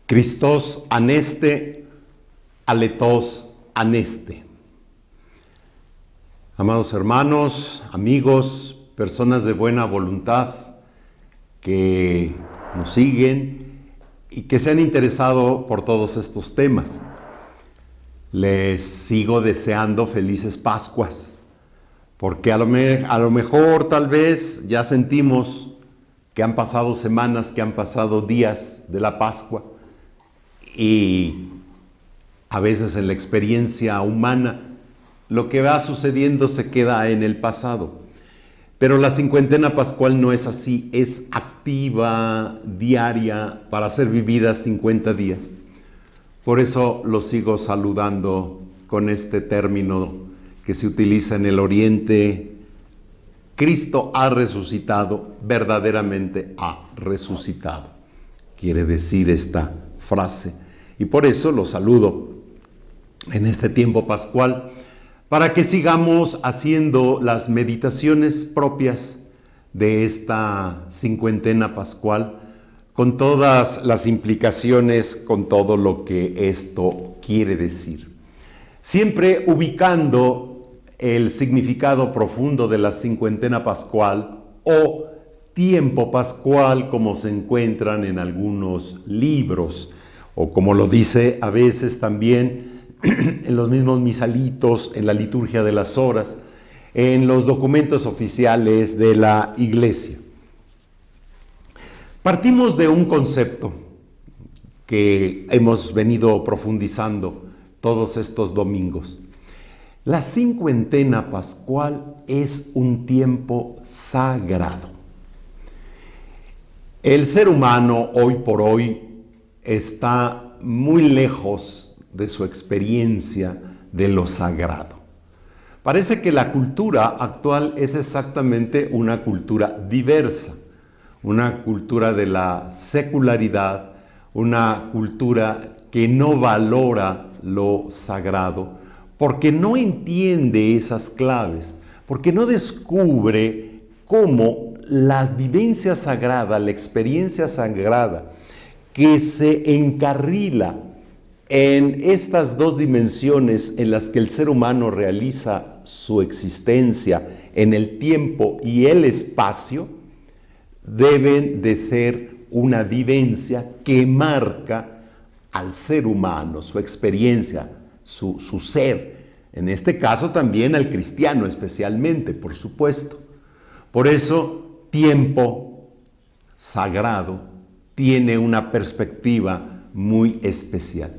Christos aneste, aletos aneste. Amados hermanos, amigos, personas de buena voluntad que nos siguen y que se han interesado por todos estos temas. Les sigo deseando felices Pascuas, porque a lo mejor tal vez ya sentimos que han pasado semanas, que han pasado días de la Pascua, y a veces en la experiencia humana lo que va sucediendo se queda en el pasado. Pero la cincuentena pascual no es así, es activa, diaria, para ser vivida 50 días. Por eso lo sigo saludando con este término que se utiliza en el Oriente: Cristo ha resucitado, verdaderamente ha resucitado. Quiere decir esta frase. Y por eso lo saludo en este tiempo pascual, para que sigamos haciendo las meditaciones propias de esta cincuentena pascual, con todas las implicaciones, con todo lo que esto quiere decir. Siempre ubicando el significado profundo de la cincuentena pascual o tiempo pascual, como se encuentran en algunos libros, o como lo dice a veces también en los mismos misalitos, en la liturgia de las horas, en los documentos oficiales de la Iglesia. Partimos de un concepto que hemos venido profundizando todos estos domingos. La cincuentena pascual es un tiempo sagrado. El ser humano hoy por hoy está muy lejos de su experiencia de lo sagrado. Parece que la cultura actual es exactamente una cultura diversa, una cultura de la secularidad, una cultura que no valora lo sagrado, porque no entiende esas claves, porque no descubre cómo la vivencia sagrada, la experiencia sagrada, que se encarrila en estas dos dimensiones en las que el ser humano realiza su existencia, en el tiempo y el espacio, deben de ser una vivencia que marca al ser humano, su experiencia, su ser. En este caso también al cristiano especialmente, por supuesto. Por eso, tiempo sagrado tiene una perspectiva muy especial.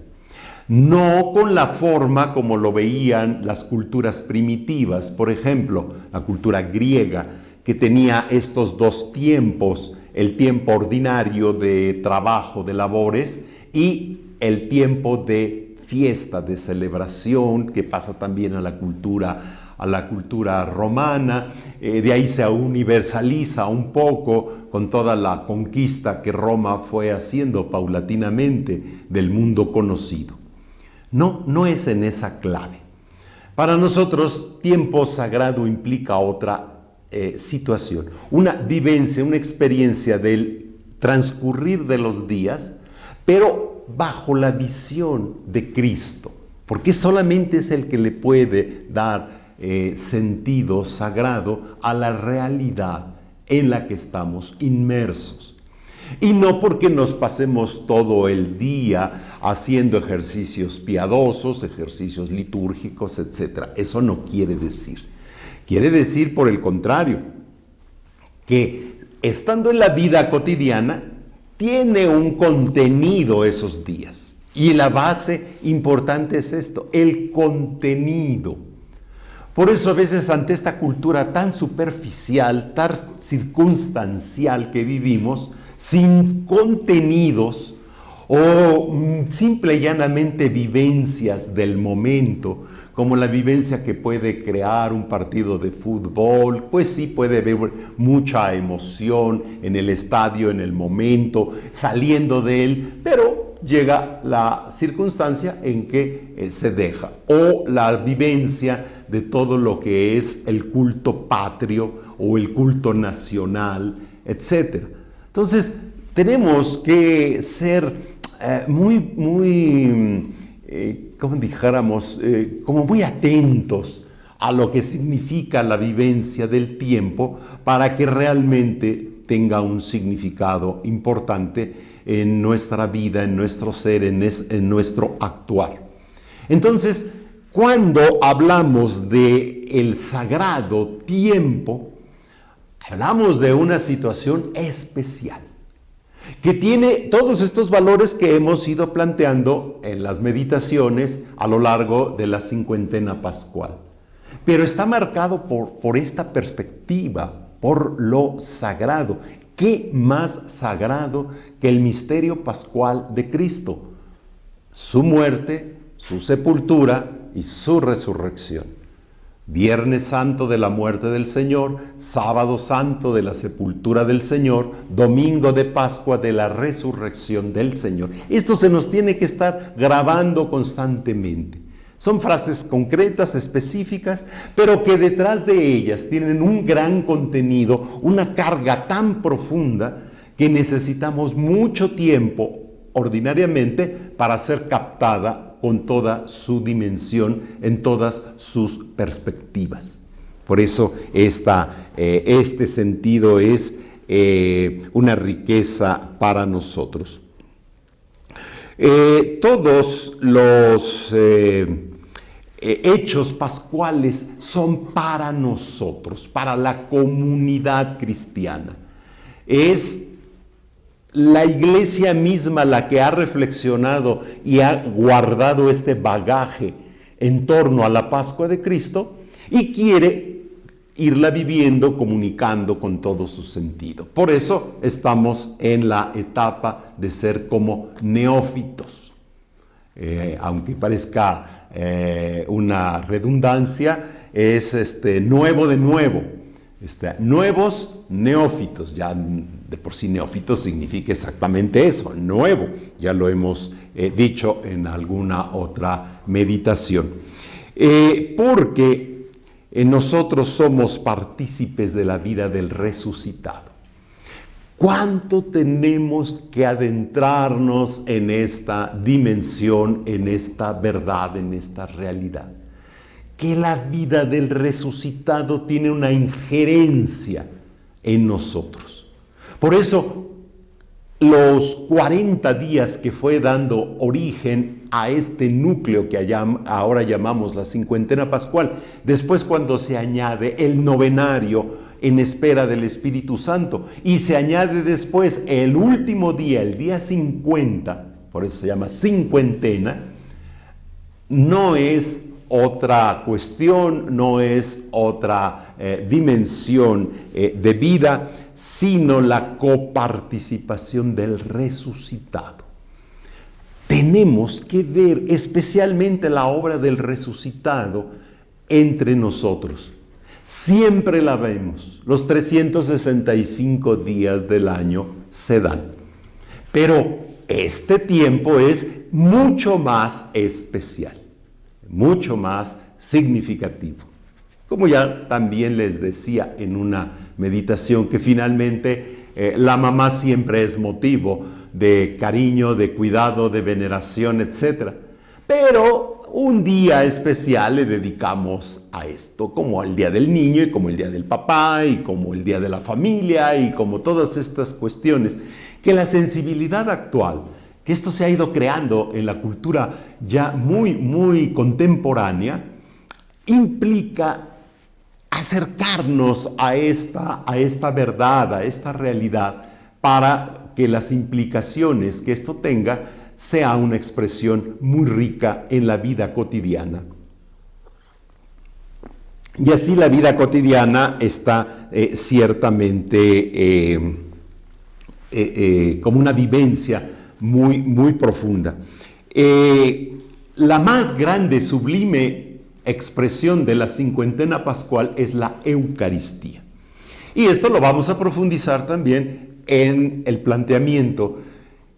No con la forma como lo veían las culturas primitivas, por ejemplo, la cultura griega, que tenía estos dos tiempos, el tiempo ordinario de trabajo, de labores, y el tiempo de fiesta, de celebración, que pasa también a la cultura romana. De ahí se universaliza un poco con toda la conquista que Roma fue haciendo paulatinamente del mundo conocido. No es en esa clave. Para nosotros, tiempo sagrado implica otra situación, una vivencia, una experiencia del transcurrir de los días, pero bajo la visión de Cristo, porque solamente es el que le puede dar sentido sagrado a la realidad en la que estamos inmersos. Y no porque nos pasemos todo el día haciendo ejercicios piadosos, ejercicios litúrgicos, etc. Eso no quiere decir. Quiere decir, por el contrario, que estando en la vida cotidiana, tiene un contenido esos días. Y la base importante es esto, el contenido. Por eso a veces ante esta cultura tan superficial, tan circunstancial que vivimos, sin contenidos o simple y llanamente vivencias del momento, como la vivencia que puede crear un partido de fútbol, pues sí puede haber mucha emoción en el estadio, en el momento, saliendo de él, pero llega la circunstancia en que se deja, o la vivencia de todo lo que es el culto patrio o el culto nacional, etc. Entonces, tenemos que ser como dijéramos, como muy atentos a lo que significa la vivencia del tiempo para que realmente tenga un significado importante en nuestra vida, en nuestro ser, en nuestro actuar. Entonces, cuando hablamos de el sagrado tiempo, hablamos de una situación especial que tiene todos estos valores que hemos ido planteando en las meditaciones a lo largo de la cincuentena pascual. Pero está marcado por esta perspectiva, por lo sagrado. ¿Qué más sagrado que el misterio pascual de Cristo? Su muerte, su sepultura y su resurrección. Viernes Santo de la muerte del Señor, Sábado Santo de la sepultura del Señor, Domingo de Pascua de la resurrección del Señor. Esto se nos tiene que estar grabando constantemente. Son frases concretas, específicas, pero que detrás de ellas tienen un gran contenido, una carga tan profunda que necesitamos mucho tiempo ordinariamente para ser captada con toda su dimensión, en todas sus perspectivas. Por eso este sentido es una riqueza para nosotros. Todos los hechos pascuales son para nosotros, para la comunidad cristiana. Es la iglesia misma la que ha reflexionado y ha guardado este bagaje en torno a la Pascua de Cristo y quiere irla viviendo, comunicando con todo su sentido. Por eso estamos en la etapa de ser como neófitos. Aunque parezca una redundancia, es nuevo de nuevo. Nuevos neófitos, ya de por sí neófitos significa exactamente eso, nuevo, ya lo hemos dicho en alguna otra meditación. Porque nosotros somos partícipes de la vida del resucitado. ¿Cuánto tenemos que adentrarnos en esta dimensión, en esta verdad, en esta realidad? Que la vida del resucitado tiene una injerencia en nosotros. Por eso, los 40 días que fue dando origen a este núcleo que ahora llamamos la cincuentena pascual, después cuando se añade el novenario en espera del Espíritu Santo y se añade después el último día, el día 50, por eso se llama cincuentena, no es otra cuestión, no es otra dimensión de vida, sino la coparticipación del resucitado. Tenemos que ver especialmente la obra del resucitado entre nosotros. Siempre la vemos, los 365 días del año se dan. Pero este tiempo es mucho más especial, mucho más significativo. Como ya también les decía en una meditación, que finalmente la mamá siempre es motivo de cariño, de cuidado, de veneración, etc. Pero un día especial le dedicamos a esto, como el Día del Niño y como el Día del Papá y como el Día de la Familia y como todas estas cuestiones, que la sensibilidad actual, que esto se ha ido creando en la cultura ya muy contemporánea, implica acercarnos a esta verdad, a esta realidad, para que las implicaciones que esto tenga sea una expresión muy rica en la vida cotidiana. Y así la vida cotidiana está ciertamente como una vivencia muy profunda. La más grande, sublime expresión de la cincuentena pascual es la Eucaristía. Y esto lo vamos a profundizar también en el planteamiento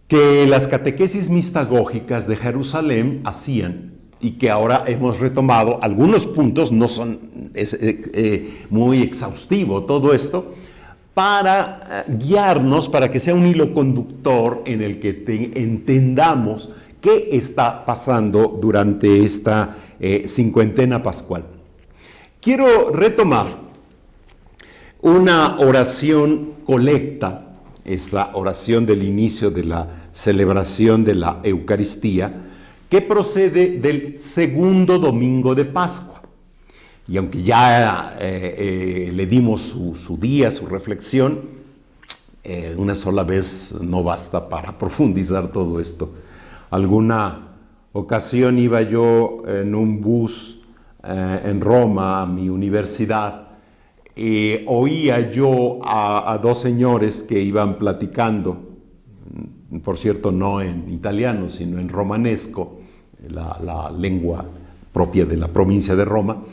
que las catequesis mistagógicas de Jerusalén hacían y que ahora hemos retomado. Algunos puntos, no son muy exhaustivo todo esto, para guiarnos, para que sea un hilo conductor en el que entendamos qué está pasando durante esta cincuentena pascual. Quiero retomar una oración colecta, es la oración del inicio de la celebración de la Eucaristía, que procede del segundo domingo de Pascua. Y aunque ya le dimos su día, su reflexión, una sola vez no basta para profundizar todo esto. Alguna ocasión iba yo en un bus en Roma, a mi universidad, y oía yo a dos señores que iban platicando, por cierto no en italiano, sino en romanesco, la lengua propia de la provincia de Roma,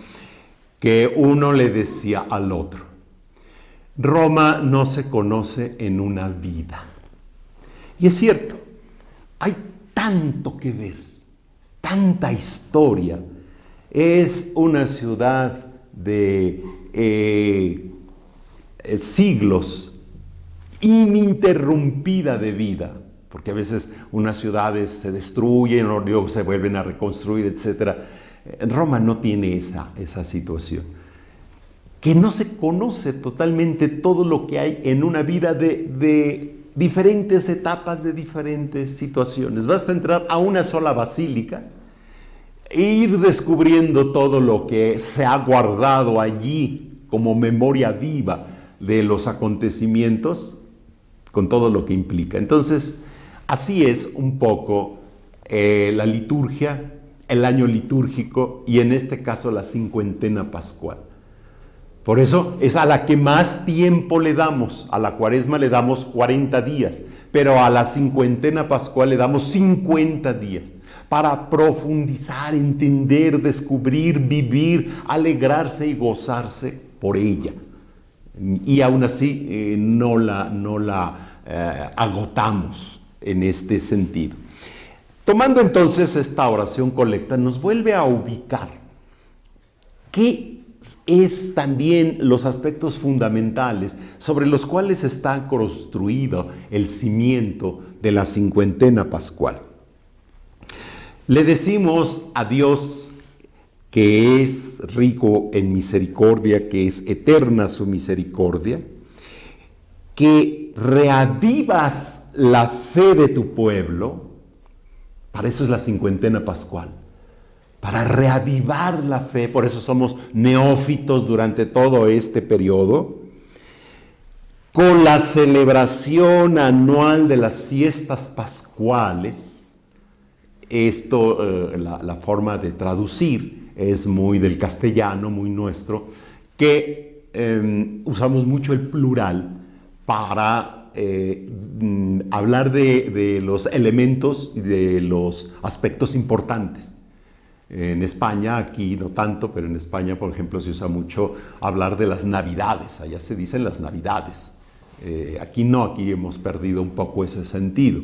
que uno le decía al otro: Roma no se conoce en una vida. Y es cierto, hay tanto que ver, tanta historia. Es una ciudad de siglos, ininterrumpida de vida, porque a veces unas ciudades se destruyen o luego se vuelven a reconstruir, etc. Roma no tiene esa situación. Que no se conoce totalmente todo lo que hay en una vida de diferentes etapas, de diferentes situaciones. Basta entrar a una sola basílica e ir descubriendo todo lo que se ha guardado allí como memoria viva de los acontecimientos, con todo lo que implica. Entonces, así es un poco la liturgia, el año litúrgico y en este caso la cincuentena pascual. Por eso es a la que más tiempo le damos. A la Cuaresma le damos 40 días, pero a la cincuentena pascual le damos 50 días para profundizar, entender, descubrir, vivir, alegrarse y gozarse por ella. Y aún así no la agotamos en este sentido. Tomando entonces esta oración colecta, nos vuelve a ubicar qué es también los aspectos fundamentales sobre los cuales está construido el cimiento de la cincuentena pascual. Le decimos a Dios que es rico en misericordia, que es eterna su misericordia, que reavivas la fe de tu pueblo. Para eso es la cincuentena pascual, para reavivar la fe. Por eso somos neófitos durante todo este periodo, con la celebración anual de las fiestas pascuales. Esto, la forma de traducir es muy del castellano, muy nuestro, que usamos mucho el plural para hablar de los elementos y de los aspectos importantes. En España, aquí no tanto, pero en España, por ejemplo, se usa mucho hablar de las navidades. Allá se dicen las navidades. Aquí no, aquí hemos perdido un poco ese sentido.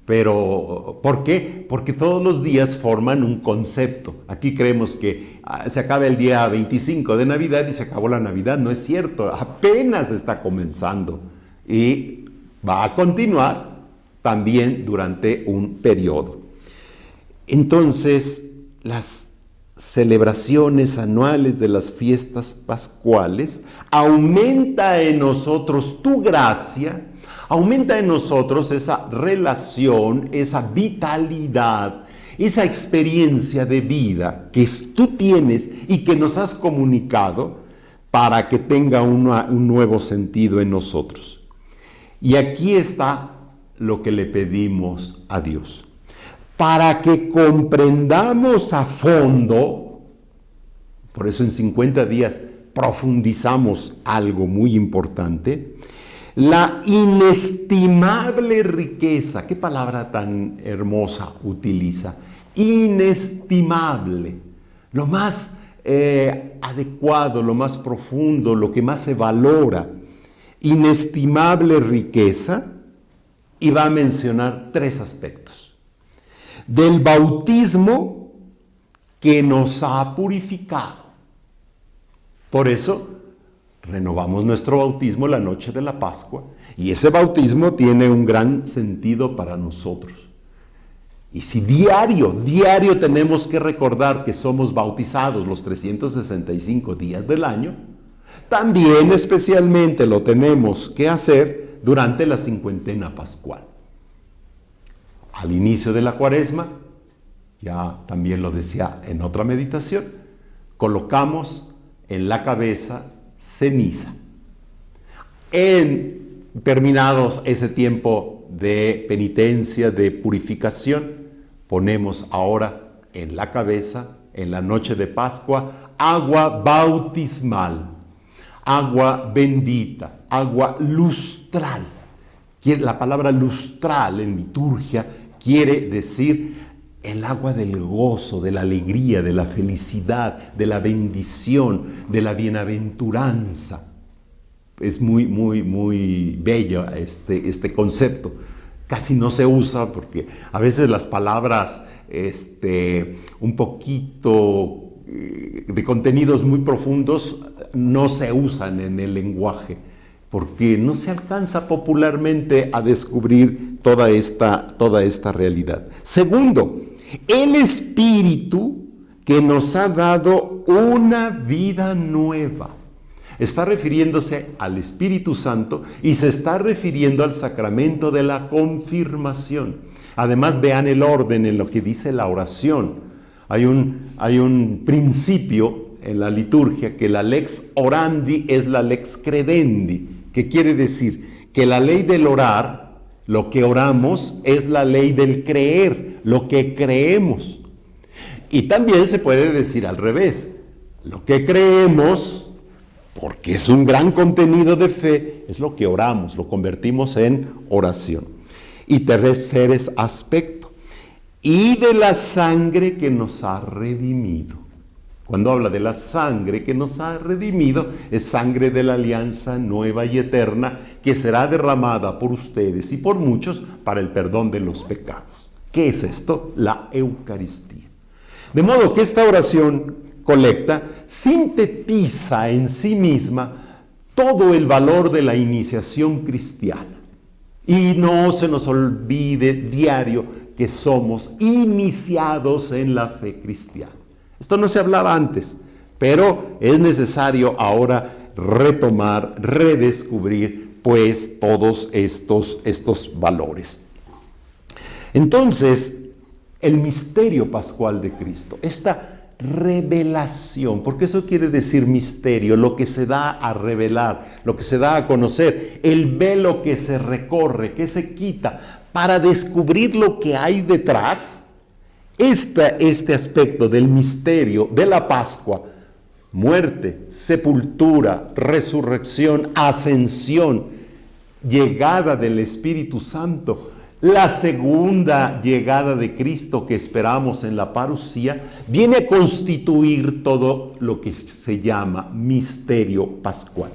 Pero, ¿por qué? Porque todos los días forman un concepto. Aquí creemos que se acaba el día 25 de Navidad y se acabó la Navidad. No es cierto, apenas está comenzando y va a continuar también durante un periodo. Entonces, las celebraciones anuales de las fiestas pascuales aumenta en nosotros tu gracia, aumenta en nosotros esa relación, esa vitalidad, esa experiencia de vida que tú tienes y que nos has comunicado para que tenga un nuevo sentido en nosotros. Y aquí está lo que le pedimos a Dios. Para que comprendamos a fondo, por eso en 50 días profundizamos algo muy importante, la inestimable riqueza. ¿Qué palabra tan hermosa utiliza? Inestimable. Lo más adecuado, lo más profundo, lo que más se valora. Inestimable riqueza. Y va a mencionar 3 aspectos. Del bautismo que nos ha purificado. Por eso renovamos nuestro bautismo la noche de la Pascua y ese bautismo tiene un gran sentido para nosotros. Y si diario tenemos que recordar que somos bautizados los 365 días del año, también especialmente lo tenemos que hacer durante la cincuentena pascual. Al inicio de la Cuaresma, ya también lo decía en otra meditación, colocamos en la cabeza ceniza. Terminados ese tiempo de penitencia, de purificación, ponemos ahora en la cabeza, en la noche de Pascua, agua bautismal, agua bendita, agua lustral. La palabra lustral en liturgia quiere decir el agua del gozo, de la alegría, de la felicidad, de la bendición, de la bienaventuranza. Es muy bello este concepto. Casi no se usa porque a veces las palabras un poquito de contenidos muy profundos no se usan en el lenguaje porque no se alcanza popularmente a descubrir toda esta realidad. Segundo, el Espíritu que nos ha dado una vida nueva. Está refiriéndose al Espíritu Santo y se está refiriendo al sacramento de la confirmación. Además, vean el orden en lo que dice la oración. Hay un principio en la liturgia que la lex orandi es la lex credendi, que quiere decir que la ley del orar, lo que oramos, es la ley del creer, lo que creemos. Y también se puede decir al revés, lo que creemos, porque es un gran contenido de fe, es lo que oramos, lo convertimos en oración. Y tercer aspecto, y de la sangre que nos ha redimido. Cuando habla de la sangre que nos ha redimido, es sangre de la alianza nueva y eterna que será derramada por ustedes y por muchos para el perdón de los pecados. ¿Qué es esto? La Eucaristía. De modo que esta oración colecta sintetiza en sí misma todo el valor de la iniciación cristiana. Y no se nos olvide diario que somos iniciados en la fe cristiana. Esto no se hablaba antes, pero es necesario ahora retomar, redescubrir, pues, todos estos valores. Entonces, el misterio pascual de Cristo, esta revelación, porque eso quiere decir misterio, lo que se da a revelar, lo que se da a conocer, el velo que se recorre, que se quita, para descubrir lo que hay detrás. Este aspecto del misterio de la Pascua, muerte, sepultura, resurrección, ascensión, llegada del Espíritu Santo, la segunda llegada de Cristo que esperamos en la parusía, viene a constituir todo lo que se llama misterio pascual.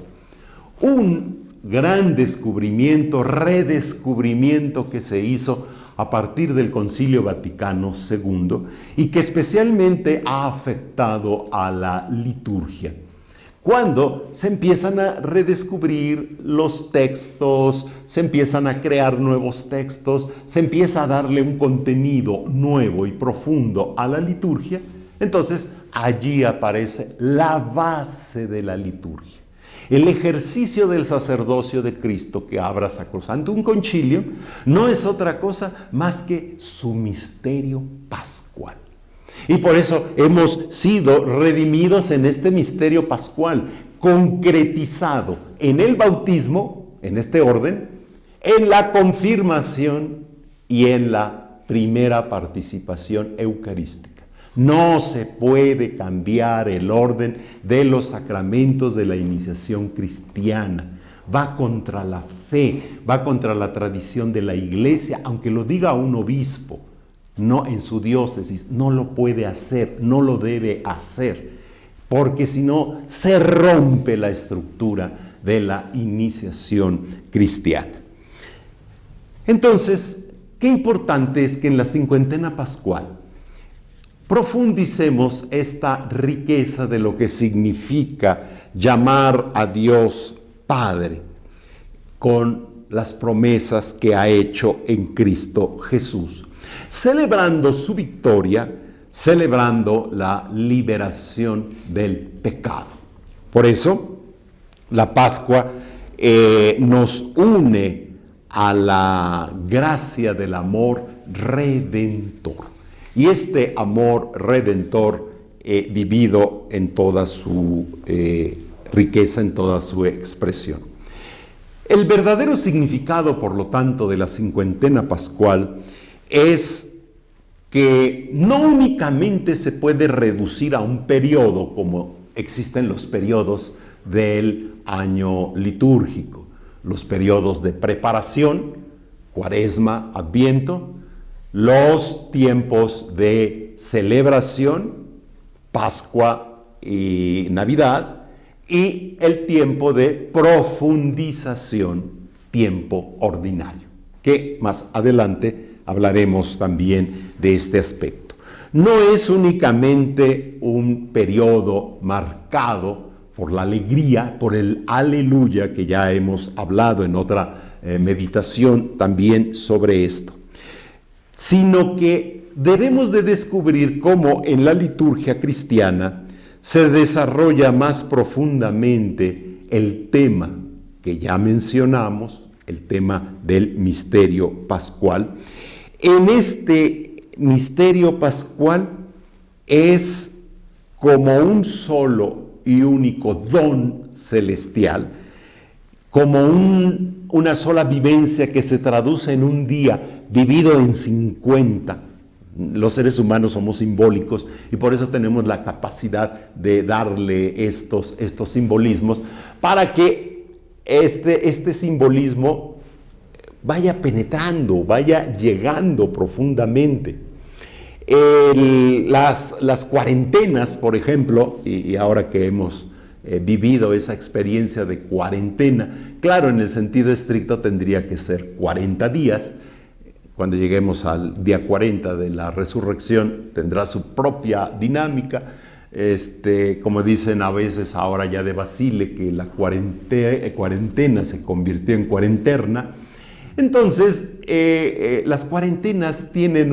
Un gran descubrimiento, redescubrimiento que se hizo a partir del Concilio Vaticano II y que especialmente ha afectado a la liturgia. Cuando se empiezan a redescubrir los textos, se empiezan a crear nuevos textos, se empieza a darle un contenido nuevo y profundo a la liturgia, entonces allí aparece la base de la liturgia. El ejercicio del sacerdocio de Cristo que abra Sacrosantum un concilio no es otra cosa más que su misterio pascual. Y por eso hemos sido redimidos en este misterio pascual, concretizado en el bautismo, en este orden, en la confirmación y en la primera participación eucarística. No se puede cambiar el orden de los sacramentos de la iniciación cristiana. Va contra la fe, va contra la tradición de la Iglesia, aunque lo diga un obispo, no en su diócesis, no lo puede hacer, no lo debe hacer, porque si no se rompe la estructura de la iniciación cristiana. Entonces, qué importante es que en la cincuentena pascual profundicemos esta riqueza de lo que significa llamar a Dios Padre con las promesas que ha hecho en Cristo Jesús, celebrando su victoria, celebrando la liberación del pecado. Por eso, la Pascua nos une a la gracia del amor redentor. Y este amor redentor vivido en toda su riqueza, en toda su expresión. El verdadero significado, por lo tanto, de la cincuentena pascual es que no únicamente se puede reducir a un periodo, como existen los periodos del año litúrgico, los periodos de preparación, Cuaresma, Adviento, los tiempos de celebración, Pascua y Navidad, y el tiempo de profundización, tiempo ordinario, que más adelante hablaremos también de este aspecto. No es únicamente un periodo marcado por la alegría, por el aleluya, que ya hemos hablado en otra meditación también sobre esto, sino que debemos de descubrir cómo en la liturgia cristiana se desarrolla más profundamente el tema que ya mencionamos, el tema del misterio pascual. En este misterio pascual es como un solo y único don celestial, como una sola vivencia que se traduce en un día vivido en 50. Los seres humanos somos simbólicos y por eso tenemos la capacidad de darle estos simbolismos para que este simbolismo vaya penetrando, vaya llegando profundamente. Las cuarentenas, por ejemplo, y ahora que hemos vivido esa experiencia de cuarentena, claro, en el sentido estricto tendría que ser 40 días. Cuando lleguemos al día 40 de la resurrección, tendrá su propia dinámica. Como dicen a veces ahora ya de Basile, que la cuarentena se convirtió en cuarenterna. Entonces, las cuarentenas tienen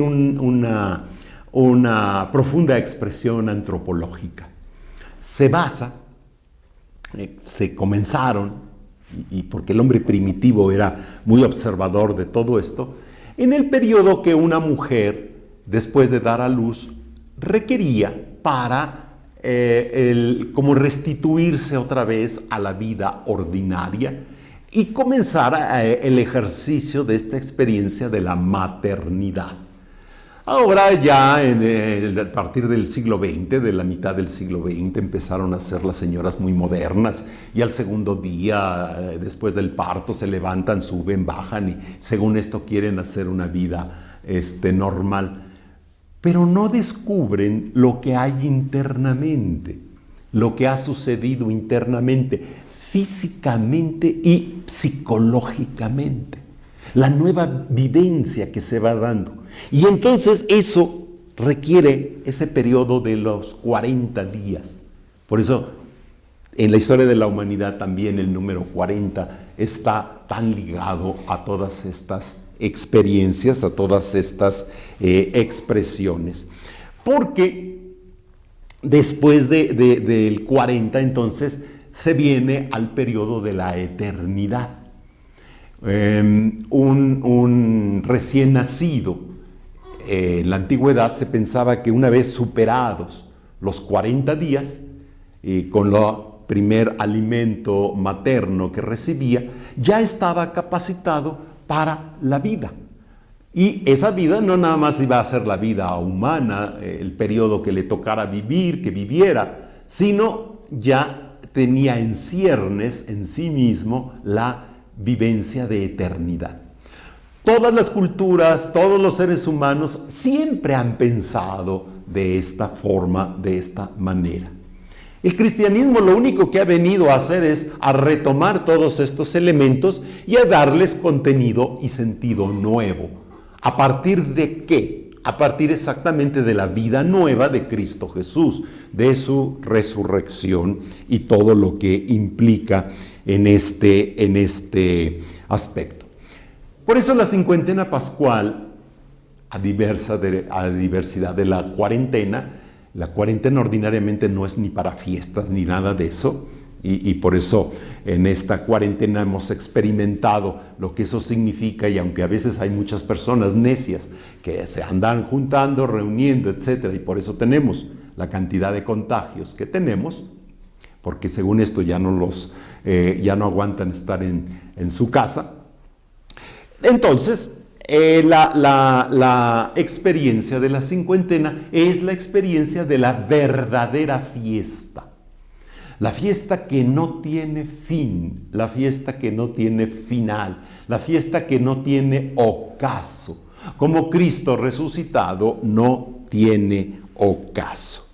una profunda expresión antropológica. Se comenzaron, y porque el hombre primitivo era muy observador de todo esto, en el periodo que una mujer, después de dar a luz, requería para como restituirse otra vez a la vida ordinaria y comenzar el ejercicio de esta experiencia de la maternidad. Ahora ya a partir del siglo XX, de la mitad del siglo XX, empezaron a ser las señoras muy modernas y al segundo día, después del parto, se levantan, suben, bajan y según esto quieren hacer una vida normal. Pero no descubren lo que hay internamente, lo que ha sucedido internamente, físicamente y psicológicamente. La nueva vivencia que se va dando. Y entonces eso requiere ese periodo de los 40 días. Por eso en la historia de la humanidad también el número 40 está tan ligado a todas estas experiencias, a todas estas expresiones. Porque después del 40 entonces se viene al periodo de la eternidad. Un recién nacido, en la antigüedad se pensaba que una vez superados los 40 días, con el primer alimento materno que recibía, ya estaba capacitado para la vida. Y esa vida no nada más iba a ser la vida humana, el periodo que le tocara vivir, que viviera, sino ya tenía en ciernes en sí mismo la vivencia de eternidad. Todas las culturas, todos los seres humanos siempre han pensado de esta forma, de esta manera. El cristianismo lo único que ha venido a hacer es a retomar todos estos elementos y a darles contenido y sentido nuevo. ¿A partir de qué? A partir exactamente de la vida nueva de Cristo Jesús, de su resurrección y todo lo que implica en este aspecto. Por eso la cincuentena pascual, a diversidad de la cuarentena ordinariamente no es ni para fiestas ni nada de eso, y por eso en esta cuarentena hemos experimentado lo que eso significa, y aunque a veces hay muchas personas necias que se andan juntando, reuniendo, etcétera, y por eso tenemos la cantidad de contagios que tenemos, porque según esto ya no aguantan estar en su casa. Entonces, la experiencia de la cincuentena es la experiencia de la verdadera fiesta. La fiesta que no tiene fin, la fiesta que no tiene final, la fiesta que no tiene ocaso. Como Cristo resucitado no tiene ocaso.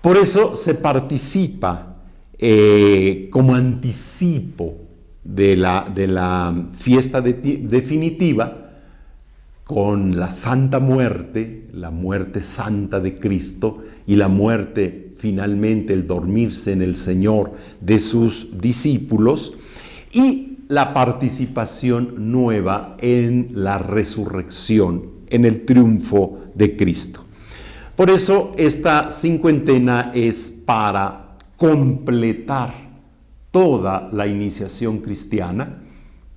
Por eso se participa como anticipo de la fiesta definitiva con la santa muerte, la muerte santa de Cristo y la muerte finalmente, el dormirse en el Señor de sus discípulos, y la participación nueva en la resurrección, en el triunfo de Cristo. Por eso esta cincuentena es para completar toda la iniciación cristiana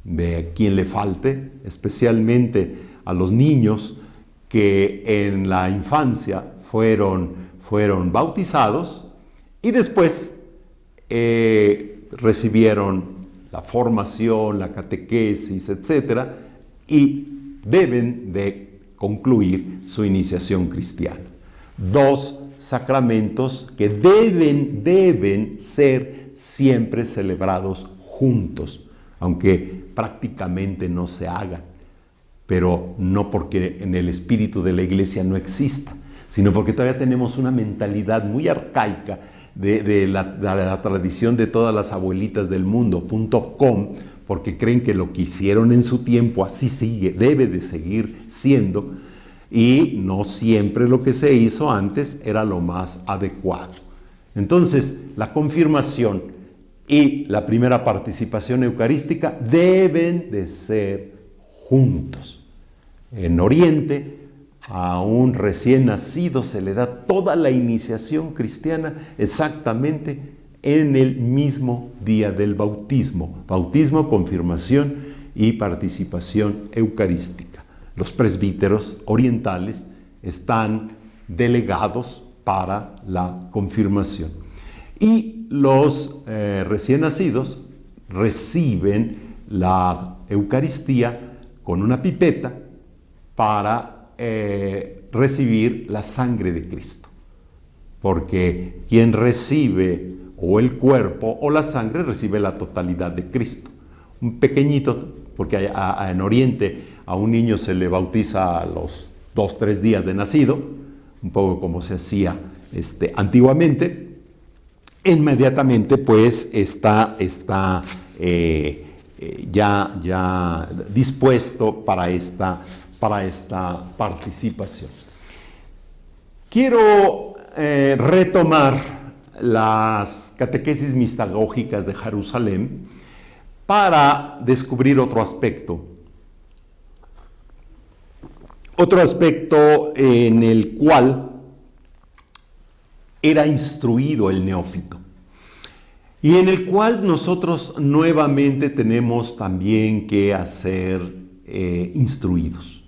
de quien le falte, especialmente a los niños que en la infancia fueron bautizados y después recibieron la formación, la catequesis, etcétera, y deben de concluir su iniciación cristiana. Dos sacramentos que deben ser siempre celebrados juntos, aunque prácticamente no se hagan, pero no porque en el espíritu de la Iglesia no exista, sino porque todavía tenemos una mentalidad muy arcaica de la tradición de todas las abuelitas del mundo.com, porque creen que lo que hicieron en su tiempo así sigue, debe de seguir siendo, y no siempre lo que se hizo antes era lo más adecuado. Entonces, la confirmación y la primera participación eucarística deben de ser juntos. En Oriente, a un recién nacido se le da toda la iniciación cristiana exactamente en el mismo día del bautismo. Bautismo, confirmación y participación eucarística. Los presbíteros orientales están delegados para la confirmación. Y los recién nacidos reciben la Eucaristía con una pipeta para recibir la sangre de Cristo, porque quien recibe o el cuerpo o la sangre recibe la totalidad de Cristo. Un pequeñito, porque en Oriente a un niño se le bautiza a los 2-3 días de nacido, un poco como se hacía antiguamente. Inmediatamente pues está ya dispuesto para esta participación. Quiero retomar las catequesis mistagógicas de Jerusalén para descubrir otro aspecto en el cual era instruido el neófito y en el cual nosotros nuevamente tenemos también que ser instruidos.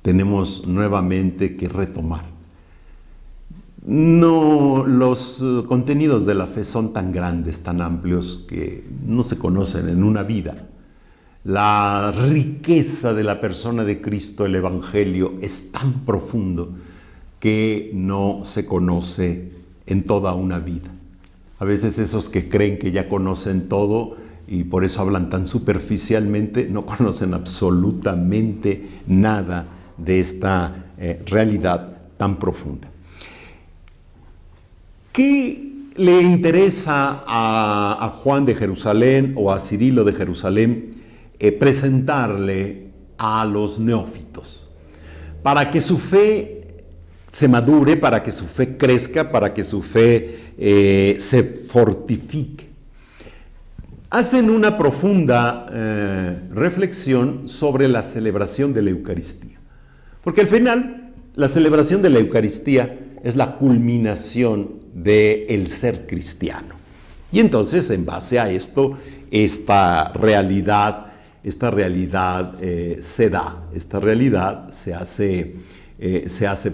Tenemos nuevamente que retomar. No, los contenidos de la fe son tan grandes, tan amplios, que no se conocen en una vida. La riqueza de la persona de Cristo, el Evangelio, es tan profundo que no se conoce en toda una vida. A veces esos que creen que ya conocen todo y por eso hablan tan superficialmente, no conocen absolutamente nada de esta realidad tan profunda. ¿Qué le interesa a Juan de Jerusalén o a Cirilo de Jerusalén presentarle a los neófitos? para que su fe se madure, para que su fe crezca, para que su fe se fortifique. Hacen una profunda reflexión sobre la celebración de la Eucaristía. Porque al final, la celebración de la Eucaristía es la culminación del ser cristiano. Y entonces, en base a esto, esta realidad se da, esta realidad se hace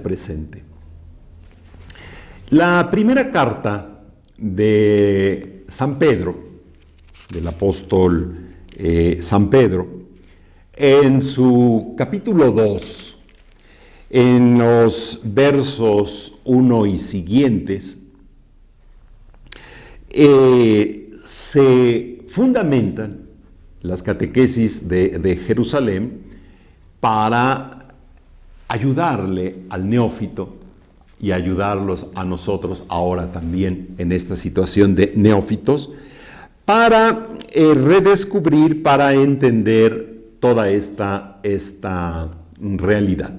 presente. La primera carta de San Pedro, del apóstol San Pedro, en su capítulo 2, en los versos 1 y siguientes, se fundamentan las catequesis de Jerusalén para ayudarle al neófito y ayudarlos a nosotros ahora también en esta situación de neófitos, para redescubrir, para entender toda esta realidad.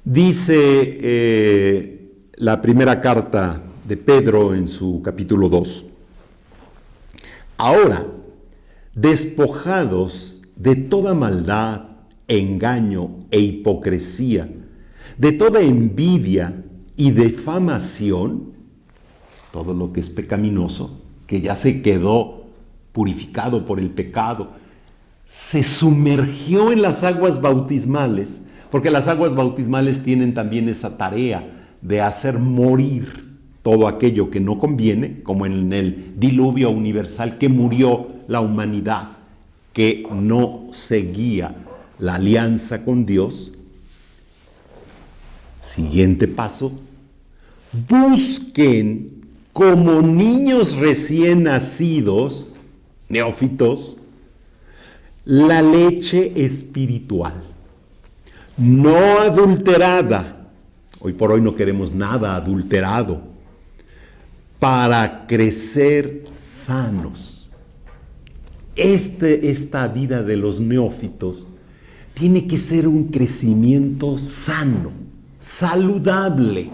Dice la primera carta de Pedro en su capítulo 2, ahora, despojados de toda maldad, engaño e hipocresía, de toda envidia y difamación, todo lo que es pecaminoso, que ya se quedó purificado por el pecado, se sumergió en las aguas bautismales, porque las aguas bautismales tienen también esa tarea de hacer morir todo aquello que no conviene, como en el diluvio universal que murió la humanidad, que no seguía la alianza con Dios. Siguiente paso, busquen como niños recién nacidos, neófitos, la leche espiritual, no adulterada. Hoy por hoy no queremos nada adulterado, para crecer sanos. Esta vida de los neófitos tiene que ser un crecimiento sano, saludable.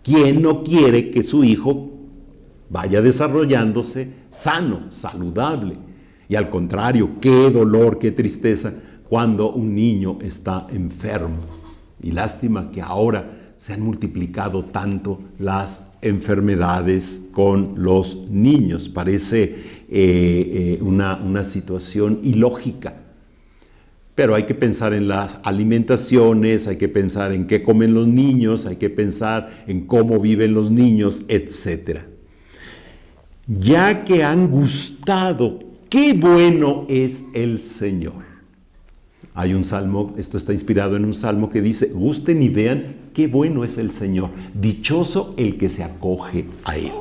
¿Quién no quiere que su hijo vaya desarrollándose sano, saludable? Y al contrario, qué dolor, qué tristeza cuando un niño está enfermo. Y lástima que ahora se han multiplicado tanto las enfermedades con los niños. Parece una situación ilógica. Pero hay que pensar en las alimentaciones, hay que pensar en qué comen los niños, hay que pensar en cómo viven los niños, etc. Ya que han gustado, qué bueno es el Señor. Hay un salmo, esto está inspirado en un salmo que dice, gusten y vean qué bueno es el Señor, dichoso el que se acoge a Él.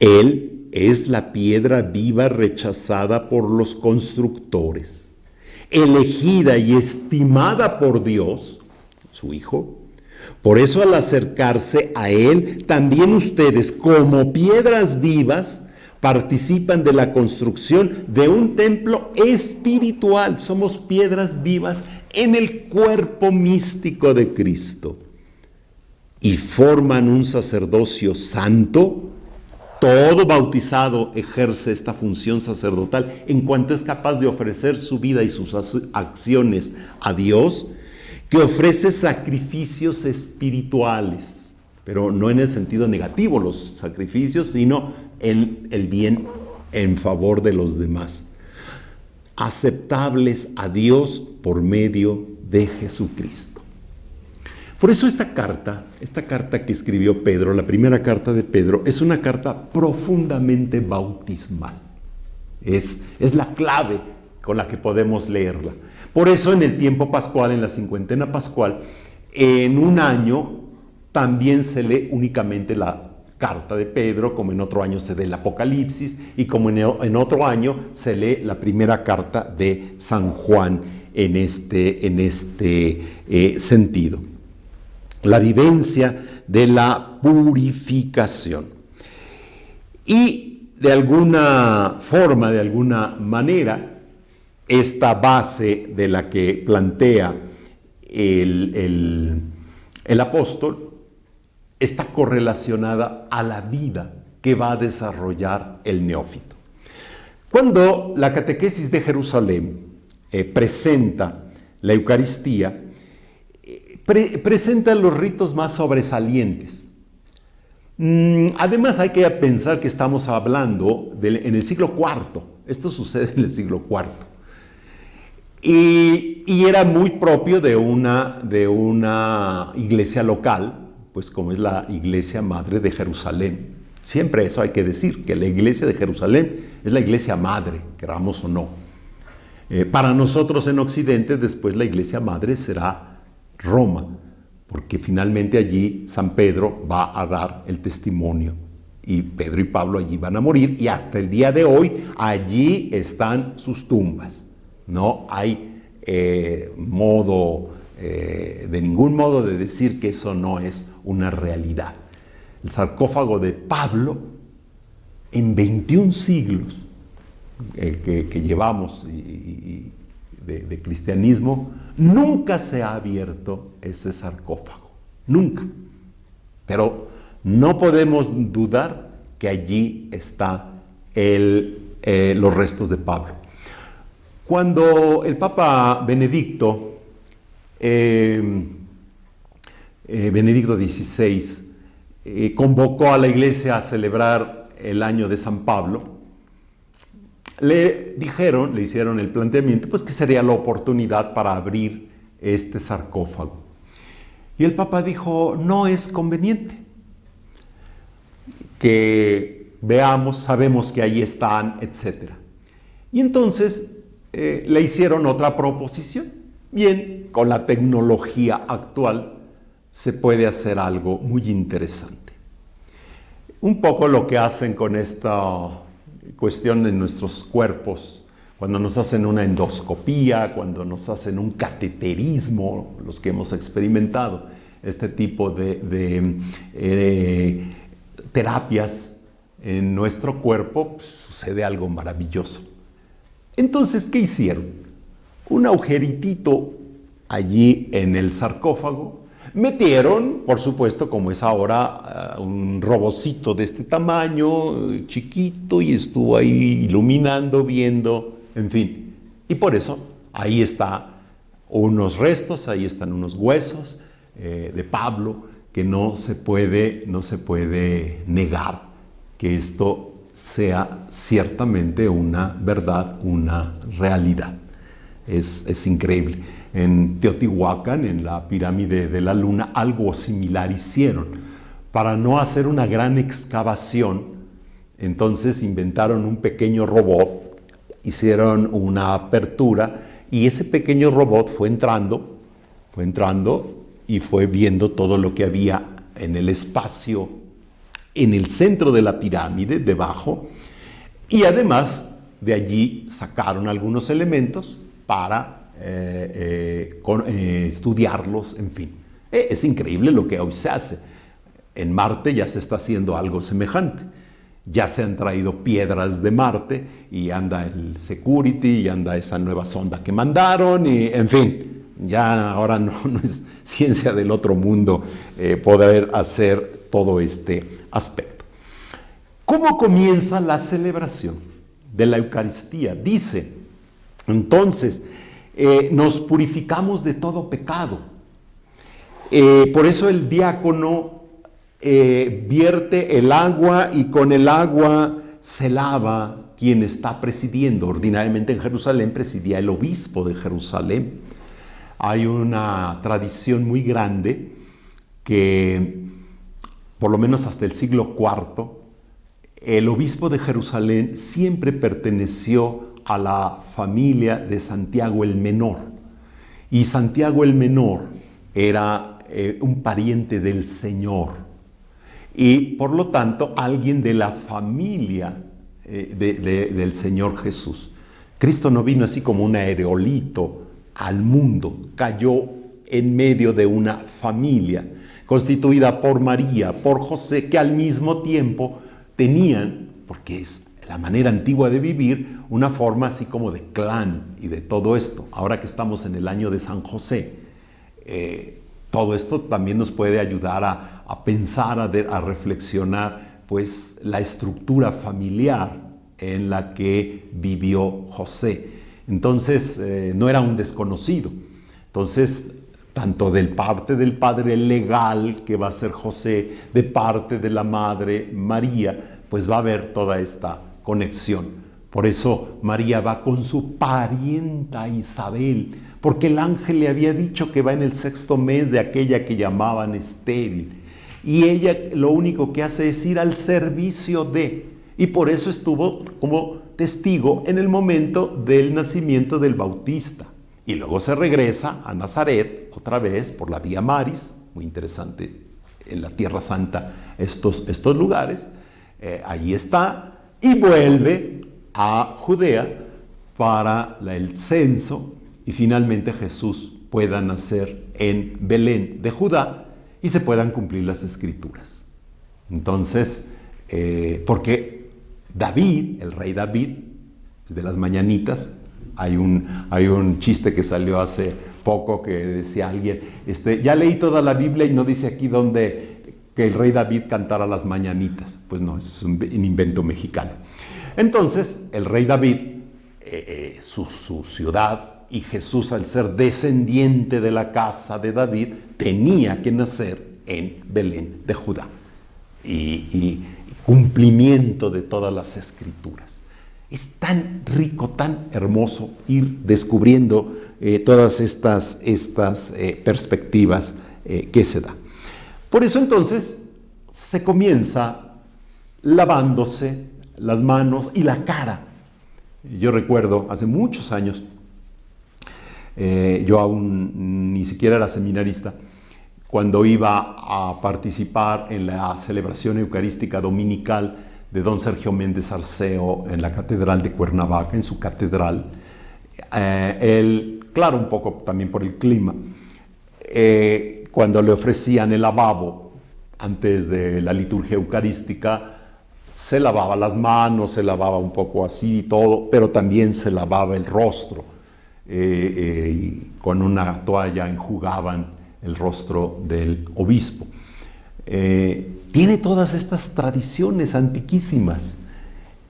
Él es la piedra viva rechazada por los constructores, elegida y estimada por Dios, su Hijo. Por eso al acercarse a Él, también ustedes como piedras vivas participan de la construcción de un templo espiritual. Somos piedras vivas en el cuerpo místico de Cristo. Y forman un sacerdocio santo. Todo bautizado ejerce esta función sacerdotal en cuanto es capaz de ofrecer su vida y sus acciones a Dios, que ofrece sacrificios espirituales, pero no en el sentido negativo los sacrificios, sino en el bien en favor de los demás, aceptables a Dios por medio de Jesucristo. Por eso esta carta que escribió Pedro, la primera carta de Pedro, es una carta profundamente bautismal. Es la clave con la que podemos leerla. Por eso en el tiempo pascual, en la cincuentena pascual, en un año también se lee únicamente la carta de Pedro, como en otro año se lee el Apocalipsis y como en otro año se lee la primera carta de San Juan en este sentido. La vivencia de la purificación. Y de alguna forma, de alguna manera, esta base de la que plantea el apóstol está correlacionada a la vida que va a desarrollar el neófito. Cuando la catequesis de Jerusalén presenta la Eucaristía, presenta los ritos más sobresalientes. Además hay que pensar que estamos hablando en el siglo IV. Esto sucede en el siglo IV. Y era muy propio de una iglesia local, pues como es la Iglesia Madre de Jerusalén. Siempre eso hay que decir, que la Iglesia de Jerusalén es la Iglesia Madre, queramos o no. Para nosotros en Occidente, después la Iglesia Madre será Roma, porque finalmente allí San Pedro va a dar el testimonio. Y Pedro y Pablo allí van a morir, y hasta el día de hoy allí están sus tumbas. No hay de ningún modo de decir que eso no es una realidad. El sarcófago de Pablo, en 21 siglos que llevamos de cristianismo, nunca se ha abierto ese sarcófago, nunca. Pero no podemos dudar que allí están los restos de Pablo. Cuando el Papa Benedicto XVI convocó a la Iglesia a celebrar el año de San Pablo, le hicieron el planteamiento, pues que sería la oportunidad para abrir este sarcófago. Y el Papa dijo, no es conveniente que veamos, sabemos que ahí están, etc. Y entonces le hicieron otra proposición. Bien, con la tecnología actual se puede hacer algo muy interesante. Un poco lo que hacen con esta cuestión en nuestros cuerpos, cuando nos hacen una endoscopía, cuando nos hacen un cateterismo, los que hemos experimentado este tipo de terapias en nuestro cuerpo, pues, sucede algo maravilloso. Entonces, ¿qué hicieron? Un agujeritito allí en el sarcófago, metieron, por supuesto, como es ahora, un robocito de este tamaño, chiquito, y estuvo ahí iluminando, viendo, en fin. Y por eso, ahí están unos restos, ahí están unos huesos de Pablo, que no se puede negar que esto sea ciertamente una verdad, una realidad. Es increíble. En Teotihuacán, en la pirámide de la Luna, algo similar hicieron. Para no hacer una gran excavación, entonces inventaron un pequeño robot, hicieron una apertura y ese pequeño robot fue entrando y fue viendo todo lo que había en el espacio, en el centro de la pirámide, debajo, y además de allí sacaron algunos elementos para estudiarlos, en fin. Es increíble lo que hoy se hace. En Marte ya se está haciendo algo semejante. Ya se han traído piedras de Marte y anda el Security y anda esa nueva sonda que mandaron y, en fin, ya ahora no es ciencia del otro mundo poder hacer todo este aspecto. ¿Cómo comienza la celebración de la Eucaristía? Dice, entonces, nos purificamos de todo pecado. Por eso el diácono vierte el agua y con el agua se lava quien está presidiendo. Ordinariamente en Jerusalén presidía el obispo de Jerusalén. Hay una tradición muy grande que, por lo menos hasta el siglo IV, el obispo de Jerusalén siempre perteneció a la familia de Santiago el Menor. Y Santiago el Menor era un pariente del Señor. Y por lo tanto, alguien de la familia del Señor Jesús. Cristo no vino así como un aerolito al mundo, cayó en medio de una familia constituida por María, por José, que al mismo tiempo tenían, porque la manera antigua de vivir, una forma así como de clan y de todo esto. Ahora que estamos en el año de San José, todo esto también nos puede ayudar a pensar, a reflexionar, pues la estructura familiar en la que vivió José. Entonces, no era un desconocido. Entonces, tanto del parte del padre legal, que va a ser José, de parte de la madre María, pues va a haber toda esta conexión. Por eso María va con su parienta Isabel, porque el ángel le había dicho que va en el 6º mes de aquella que llamaban estéril. Y ella lo único que hace es ir al servicio de, y por eso estuvo como testigo en el momento del nacimiento del Bautista. Y luego se regresa a Nazaret otra vez por la Vía Maris, muy interesante en la Tierra Santa estos lugares, allí está, y vuelve a Judea para el censo, y finalmente Jesús pueda nacer en Belén de Judá y se puedan cumplir las Escrituras. Entonces, porque David, el rey David, el de las mañanitas, hay un chiste que salió hace poco que decía alguien, ya leí toda la Biblia y no dice aquí donde que el rey David cantara las mañanitas. Pues no, es un invento mexicano. Entonces, el rey David, su ciudad, y Jesús, al ser descendiente de la casa de David, tenía que nacer en Belén de Judá. Y cumplimiento de todas las Escrituras. Es tan rico, tan hermoso ir descubriendo todas estas perspectivas que se da. Por eso entonces se comienza lavándose las manos y la cara. Yo recuerdo hace muchos años, yo aún ni siquiera era seminarista, cuando iba a participar en la celebración eucarística dominical de don Sergio Méndez Arceo en la Catedral de Cuernavaca, en su catedral. Él, claro, un poco también por el clima, cuando le ofrecían el lavabo antes de la liturgia eucarística, se lavaba las manos, se lavaba un poco así y todo, pero también se lavaba el rostro. Y con una toalla enjugaban el rostro del obispo. Tiene todas estas tradiciones antiquísimas.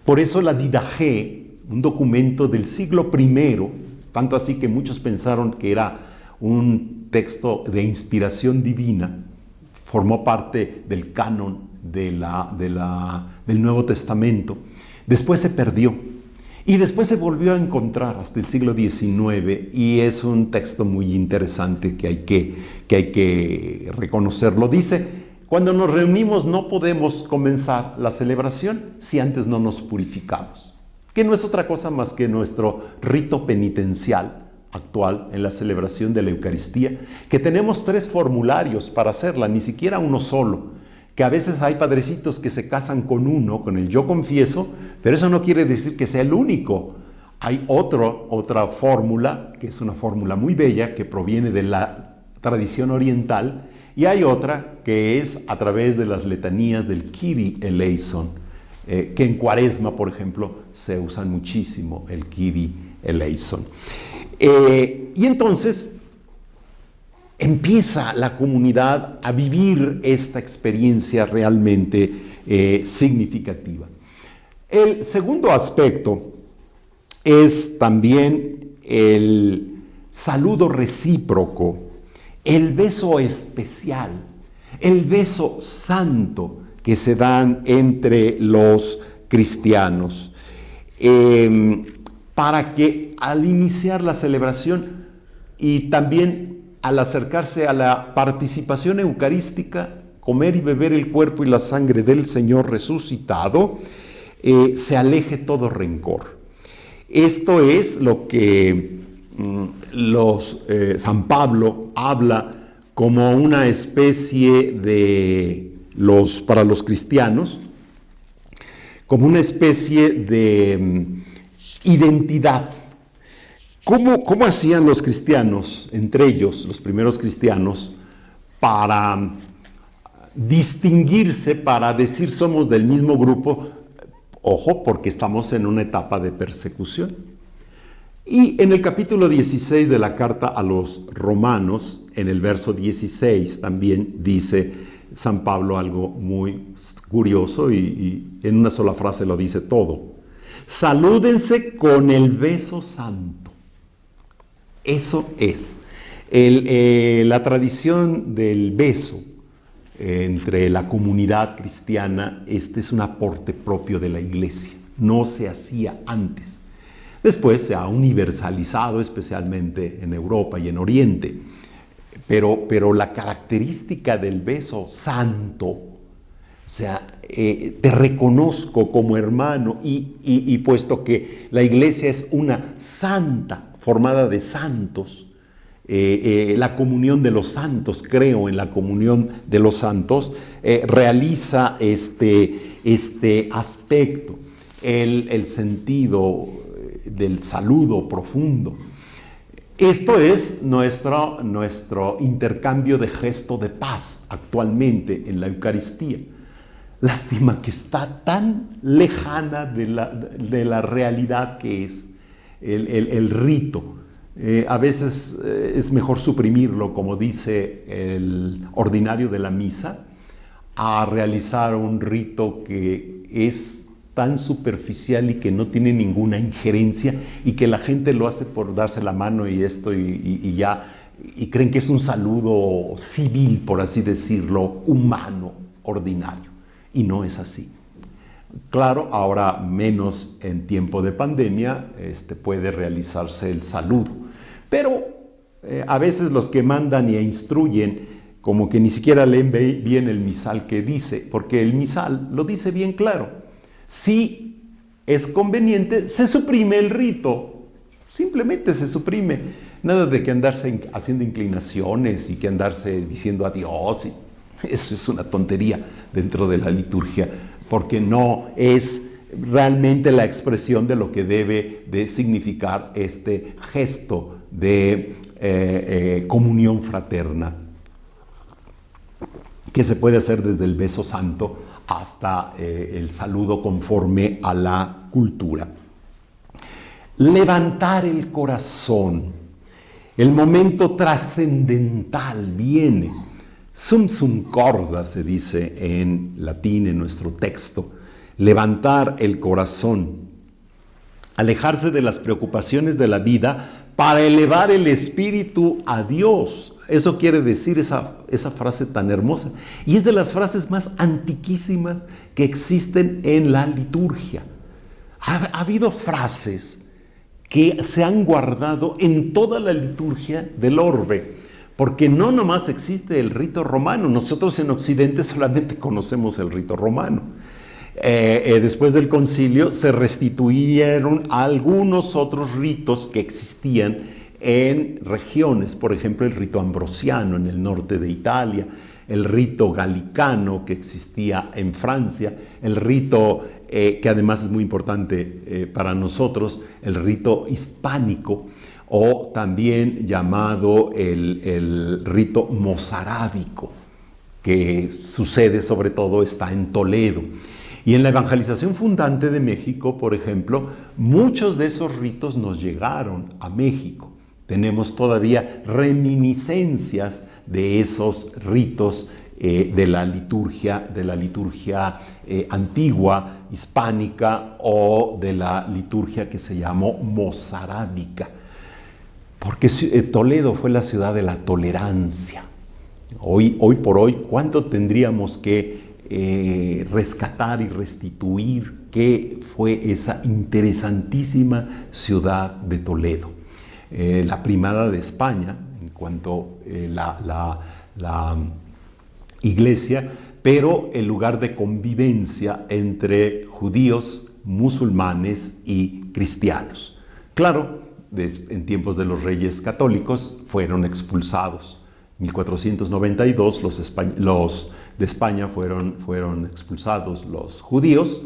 Por eso la Didaché, un documento del siglo I, tanto así que muchos pensaron que era un texto de inspiración divina, formó parte del canon del Nuevo Testamento. Después se perdió y después se volvió a encontrar hasta el siglo XIX, y es un texto muy interesante que hay que reconocerlo. Dice: cuando nos reunimos no podemos comenzar la celebración si antes no nos purificamos, que no es otra cosa más que nuestro rito penitencial actual en la celebración de la Eucaristía, que tenemos 3 formularios para hacerla, ni siquiera uno solo, que a veces hay padrecitos que se casan con uno, con el yo confieso, pero eso no quiere decir que sea el único. Hay otra fórmula, que es una fórmula muy bella, que proviene de la tradición oriental, y hay otra que es a través de las letanías del Kyrie eleison, que en Cuaresma, por ejemplo, se usan muchísimo el Kyrie eleison. Y entonces empieza la comunidad a vivir esta experiencia realmente significativa. El segundo aspecto es también el saludo recíproco, el beso especial, el beso santo que se dan entre los cristianos, para que al iniciar la celebración y también al acercarse a la participación eucarística, comer y beber el cuerpo y la sangre del Señor resucitado, se aleje todo rencor. Esto es lo que San Pablo habla como una especie de, para los cristianos, como una especie de identidad. ¿Cómo hacían los cristianos, entre ellos, los primeros cristianos, para distinguirse, para decir somos del mismo grupo? Ojo, porque estamos en una etapa de persecución. Y en el capítulo 16 de la carta a los Romanos, en el verso 16, también dice San Pablo algo muy curioso y en una sola frase lo dice todo. Salúdense con el beso santo. Eso es. La tradición del beso entre la comunidad cristiana, este es un aporte propio de la Iglesia. No se hacía antes. Después se ha universalizado, especialmente en Europa y en Oriente. Pero la característica del beso santo, o sea, te reconozco como hermano y puesto que la Iglesia es una santa, formada de santos, la comunión de los santos, creo en la comunión de los santos, realiza este aspecto, el sentido del saludo profundo. Esto es nuestro intercambio de gesto de paz actualmente en la Eucaristía. Lástima que está tan lejana de la realidad que es el rito. A veces es mejor suprimirlo, como dice el ordinario de la misa, a realizar un rito que es tan superficial y que no tiene ninguna injerencia y que la gente lo hace por darse la mano y esto y ya, y creen que es un saludo civil, por así decirlo, humano, ordinario. Y no es así. Claro, ahora menos en tiempo de pandemia puede realizarse el saludo. Pero a veces los que mandan y instruyen como que ni siquiera leen bien el misal que dice, porque el misal lo dice bien claro. Si es conveniente, se suprime el rito. Simplemente se suprime. Nada de que andarse haciendo inclinaciones y que andarse diciendo adiós. Eso es una tontería dentro de la liturgia, porque no es realmente la expresión de lo que debe de significar este gesto de comunión fraterna, que se puede hacer desde el beso santo hasta el saludo conforme a la cultura. Levantar el corazón. El momento trascendental viene. Sum sum corda se dice en latín en nuestro texto. Levantar el corazón. Alejarse de las preocupaciones de la vida para elevar el espíritu a Dios. Eso quiere decir esa frase tan hermosa. Y es de las frases más antiquísimas que existen en la liturgia. Ha habido frases que se han guardado en toda la liturgia del orbe, porque no nomás existe el rito romano. Nosotros en Occidente solamente conocemos el rito romano. Después del concilio se restituyeron algunos otros ritos que existían en regiones, por ejemplo el rito ambrosiano en el norte de Italia, el rito galicano que existía en Francia, el rito que además es muy importante para nosotros, el rito hispánico, o también llamado el rito mozárabico, que sucede sobre todo, está en Toledo. Y en la evangelización fundante de México, por ejemplo, muchos de esos ritos nos llegaron a México. Tenemos todavía reminiscencias de esos ritos de la liturgia antigua, hispánica, o de la liturgia que se llamó mozárabica. Porque Toledo fue la ciudad de la tolerancia. Hoy por hoy, ¿cuánto tendríamos que rescatar y restituir qué fue esa interesantísima ciudad de Toledo? La primada de España, en cuanto la iglesia, pero el lugar de convivencia entre judíos, musulmanes y cristianos. Claro, en tiempos de los reyes católicos fueron expulsados. En 1492 los de España fueron expulsados los judíos.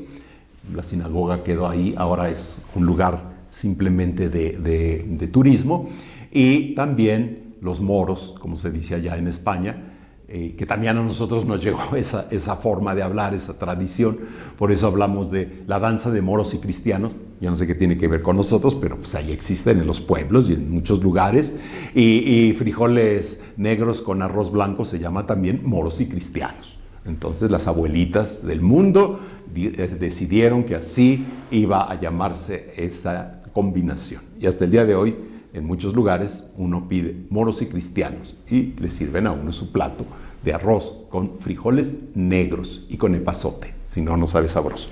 La sinagoga quedó ahí, ahora es un lugar simplemente de turismo. Y también los moros, como se dice allá en España, que también a nosotros nos llegó esa forma de hablar, esa tradición. Por eso hablamos de la danza de moros y cristianos. Yo no sé qué tiene que ver con nosotros, pero pues ahí existen en los pueblos y en muchos lugares. Y frijoles negros con arroz blanco se llama también moros y cristianos. Entonces las abuelitas del mundo decidieron que así iba a llamarse esa combinación. Y hasta el día de hoy, en muchos lugares, uno pide moros y cristianos y le sirven a uno su plato de arroz con frijoles negros y con epazote, si no, no sabe sabroso.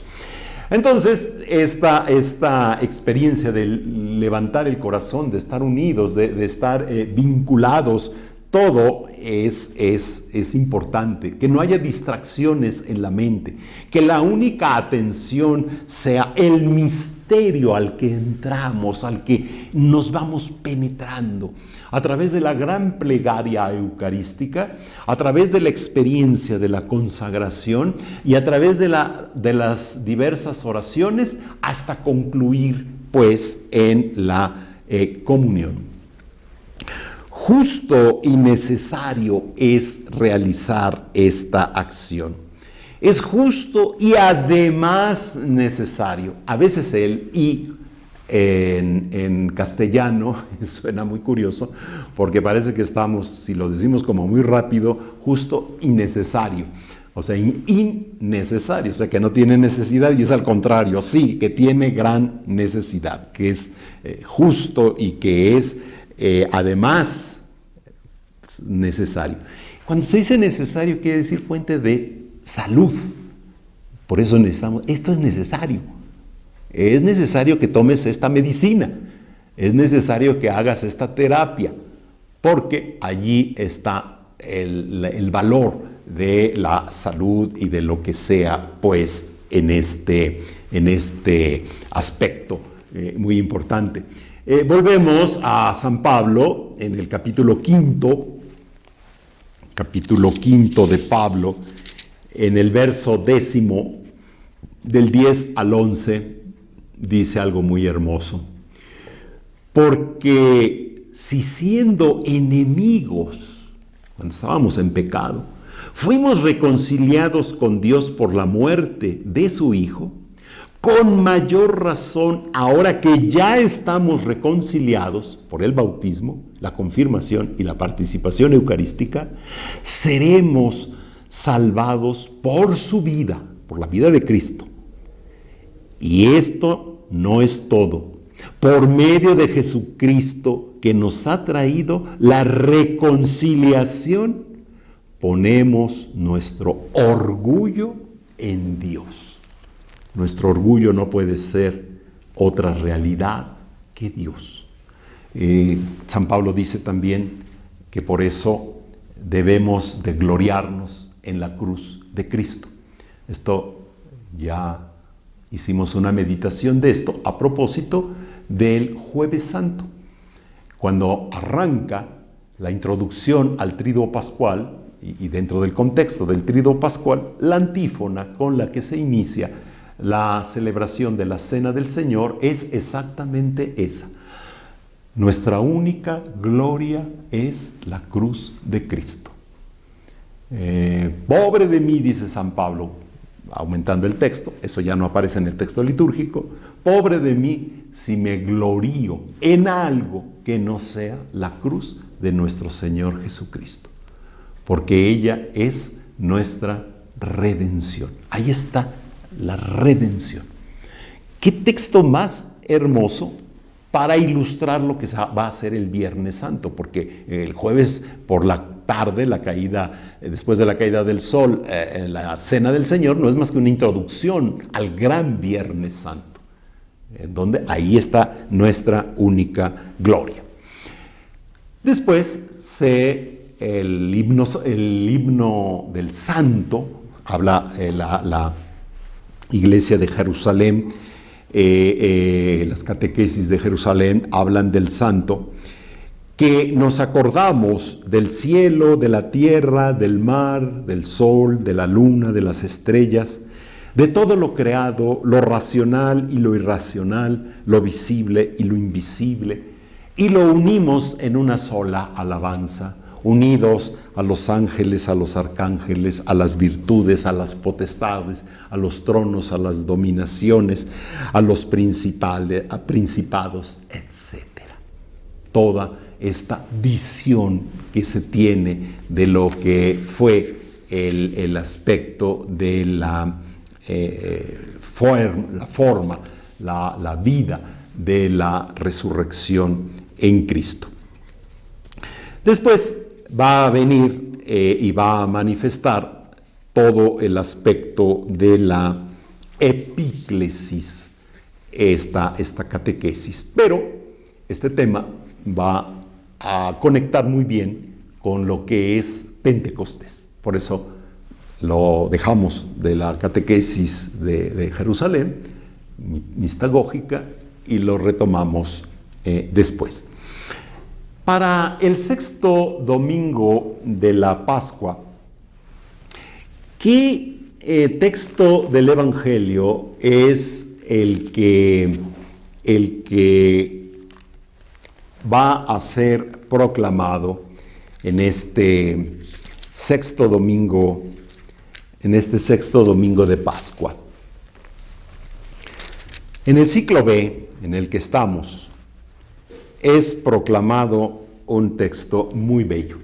Entonces, esta experiencia de levantar el corazón, de estar unidos, de estar vinculados, todo es importante, que no haya distracciones en la mente, que la única atención sea el misterio al que entramos, al que nos vamos penetrando, a través de la gran plegaria eucarística, a través de la experiencia de la consagración y a través de las diversas oraciones hasta concluir pues en la comunión. Justo y necesario es realizar esta acción. Es justo y además necesario. A veces el "y" en castellano suena muy curioso porque parece que estamos, si lo decimos como muy rápido, justo y necesario. O sea, innecesario, o sea, que no tiene necesidad, y es al contrario, sí, que tiene gran necesidad, que es justo y que es además necesario. Cuando se dice necesario, quiere decir fuente de salud. Por eso necesitamos, esto es necesario. Es necesario que tomes esta medicina. Es necesario que hagas esta terapia. Porque allí está el valor de la salud y de lo que sea, pues, en este aspecto muy importante. Volvemos a San Pablo en el capítulo quinto de Pablo, en el verso 10, del 10 al 11, dice algo muy hermoso. Porque si siendo enemigos, cuando estábamos en pecado, fuimos reconciliados con Dios por la muerte de su Hijo, con mayor razón, ahora que ya estamos reconciliados por el bautismo, la confirmación y la participación eucarística, seremos salvados por su vida, por la vida de Cristo. Y esto no es todo. Por medio de Jesucristo, que nos ha traído la reconciliación, ponemos nuestro orgullo en Dios. Nuestro orgullo no puede ser otra realidad que Dios. San Pablo dice también que por eso debemos de gloriarnos en la cruz de Cristo. Esto ya hicimos una meditación de esto a propósito del Jueves Santo, cuando arranca la introducción al Tríduo Pascual y dentro del contexto del Tríduo Pascual, la antífona con la que se inicia la celebración de la Cena del Señor es exactamente esa. Nuestra única gloria es la cruz de Cristo. Pobre de mí, dice San Pablo, aumentando el texto, eso ya no aparece en el texto litúrgico, pobre de mí si me glorío en algo que no sea la cruz de nuestro Señor Jesucristo, porque ella es nuestra redención. Ahí está la redención. ¿Qué texto más hermoso para ilustrar lo que va a ser el Viernes Santo? Porque el jueves por la tarde, después de la caída del sol, la Cena del Señor no es más que una introducción al gran Viernes Santo, en donde ahí está nuestra única gloria. Después el himno del Santo, habla la Iglesia de Jerusalén, las catequesis de Jerusalén hablan del Santo, que nos acordamos del cielo, de la tierra, del mar, del sol, de la luna, de las estrellas, de todo lo creado, lo racional y lo irracional, lo visible y lo invisible, y lo unimos en una sola alabanza, unidos a los ángeles, a los arcángeles, a las virtudes, a las potestades, a los tronos, a las dominaciones, a los principados, etc. Toda esta visión que se tiene de lo que fue el aspecto de la forma, la vida de la resurrección en Cristo. Después va a venir y va a manifestar todo el aspecto de la epíclesis, esta catequesis. Pero este tema va a conectar muy bien con lo que es Pentecostés. Por eso lo dejamos de la catequesis de Jerusalén, mistagógica, y lo retomamos después. Para el sexto domingo de la Pascua, ¿qué texto del Evangelio es el que va a ser proclamado en este sexto domingo de Pascua? En el ciclo B, en el que estamos, es proclamado un texto muy bello.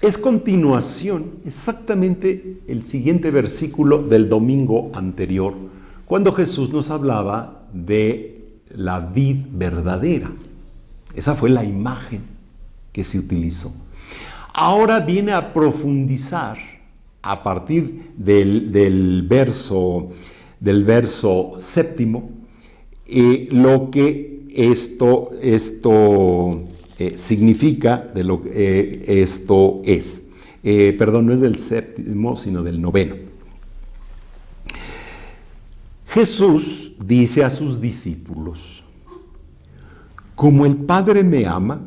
Es continuación, exactamente el siguiente versículo del domingo anterior, cuando Jesús nos hablaba de la vid verdadera. Esa fue la imagen que se utilizó. Ahora viene a profundizar a partir del verso séptimo, lo que esto significa, de lo que esto es. Perdón, no es del séptimo, sino del noveno. Jesús dice a sus discípulos: como el Padre me ama,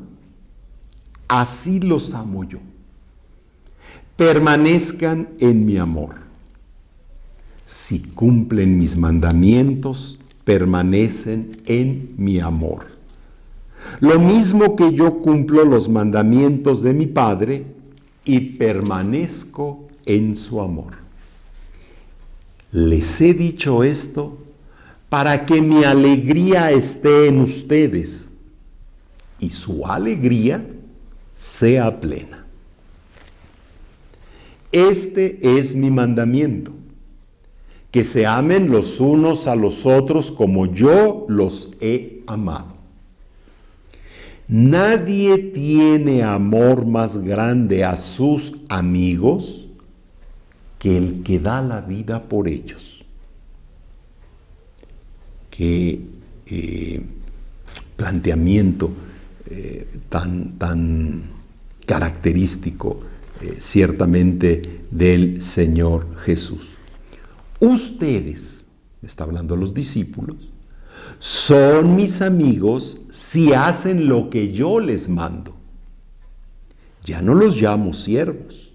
así los amo yo. Permanezcan en mi amor. Si cumplen mis mandamientos, permanecen en mi amor. Lo mismo que yo cumplo los mandamientos de mi Padre y permanezco en su amor. Les he dicho esto para que mi alegría esté en ustedes y su alegría sea plena. Este es mi mandamiento: que se amen los unos a los otros como yo los he amado. Nadie tiene amor más grande a sus amigos que el que da la vida por ellos. Qué planteamiento tan característico ciertamente del Señor Jesús. Ustedes, está hablando a los discípulos, son mis amigos si hacen lo que yo les mando. Ya no los llamo siervos,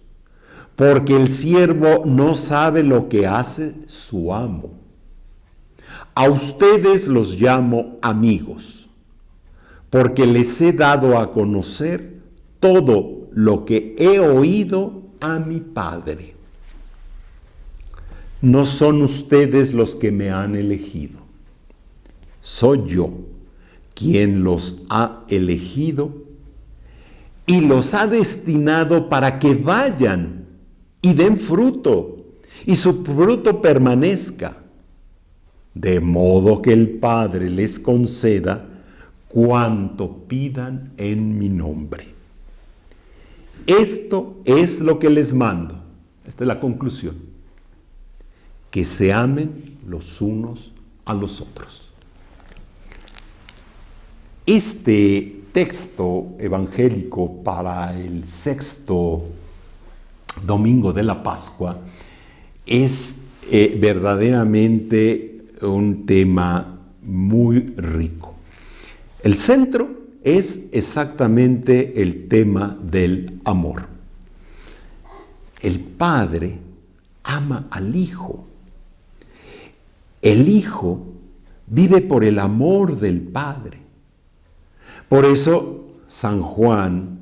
porque el siervo no sabe lo que hace su amo. A ustedes los llamo amigos, porque les he dado a conocer todo lo que he oído a mi Padre. No son ustedes los que me han elegido. Soy yo quien los ha elegido y los ha destinado para que vayan y den fruto, y su fruto permanezca, de modo que el Padre les conceda cuanto pidan en mi nombre. Esto es lo que les mando. Esta es la conclusión: que se amen los unos a los otros. Este texto evangélico para el sexto domingo de la Pascua es verdaderamente un tema muy rico. El centro es exactamente el tema del amor. El Padre ama al Hijo. El Hijo vive por el amor del Padre. Por eso San Juan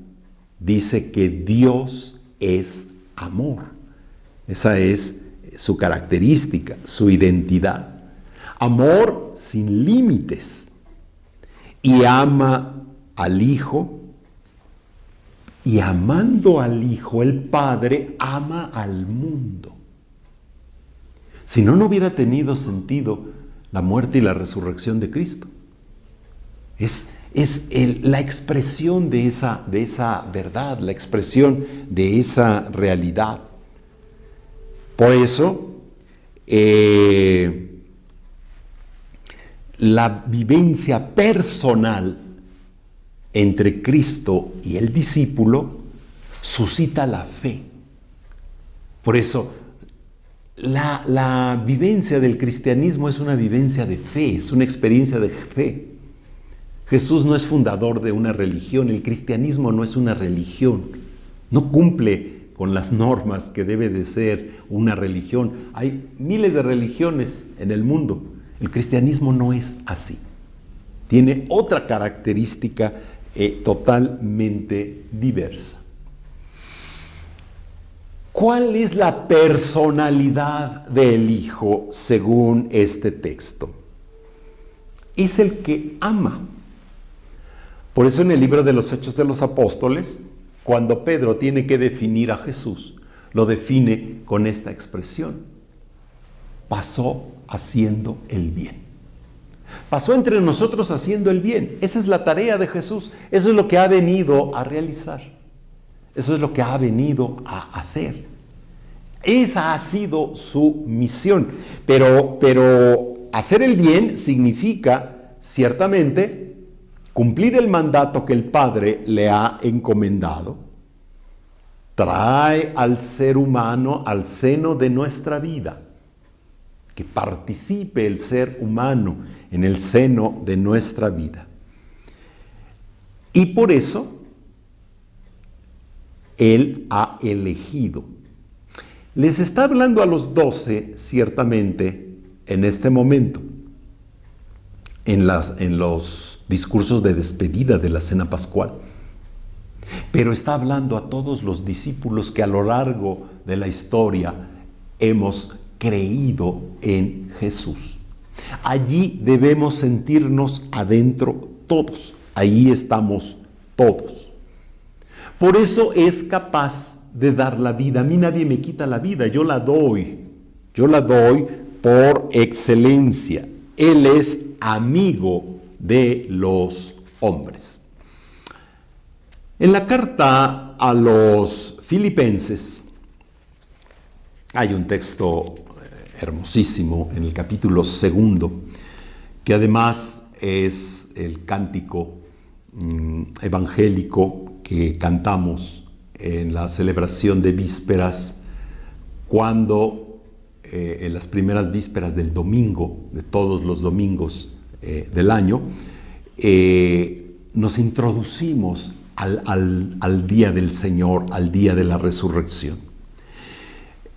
dice que Dios es amor. Esa es su característica, su identidad. Amor sin límites. Y ama al Hijo. Y amando al Hijo, el Padre ama al mundo. Si no, no hubiera tenido sentido la muerte y la resurrección de Cristo. Es la expresión de esa verdad, la expresión de esa realidad. Por eso, la vivencia personal entre Cristo y el discípulo suscita la fe. Por eso, la vivencia del cristianismo es una vivencia de fe, es una experiencia de fe. Jesús no es fundador de una religión, el cristianismo no es una religión, no cumple con las normas que debe de ser una religión. Hay miles de religiones en el mundo, el cristianismo no es así. Tiene otra característica totalmente diversa. ¿Cuál es la personalidad del Hijo según este texto? Es el que ama. Por eso en el libro de los Hechos de los Apóstoles, cuando Pedro tiene que definir a Jesús, lo define con esta expresión: pasó haciendo el bien. Pasó entre nosotros haciendo el bien. Esa es la tarea de Jesús. Eso es lo que ha venido a realizar. Eso es lo que ha venido a hacer. Esa ha sido su misión. Pero hacer el bien significa, ciertamente, cumplir el mandato que el Padre le ha encomendado. Trae al ser humano al seno de nuestra vida. Que participe el ser humano en el seno de nuestra vida. Y por eso, Él ha elegido. Les está hablando a los 12, ciertamente, en este momento, en los discursos de despedida de la Cena Pascual. Pero está hablando a todos los discípulos que a lo largo de la historia hemos creído en Jesús. Allí debemos sentirnos adentro todos. Ahí estamos todos. Por eso es capaz de dar la vida. A mí nadie me quita la vida, yo la doy. Yo la doy por excelencia. Él es amigo de los hombres. En la carta a los Filipenses hay un texto hermosísimo en el capítulo 2, que además es el cántico evangélico que cantamos en la celebración de vísperas, cuando en las primeras vísperas del domingo, de todos los domingos del año, nos introducimos al día del Señor, al día de la resurrección.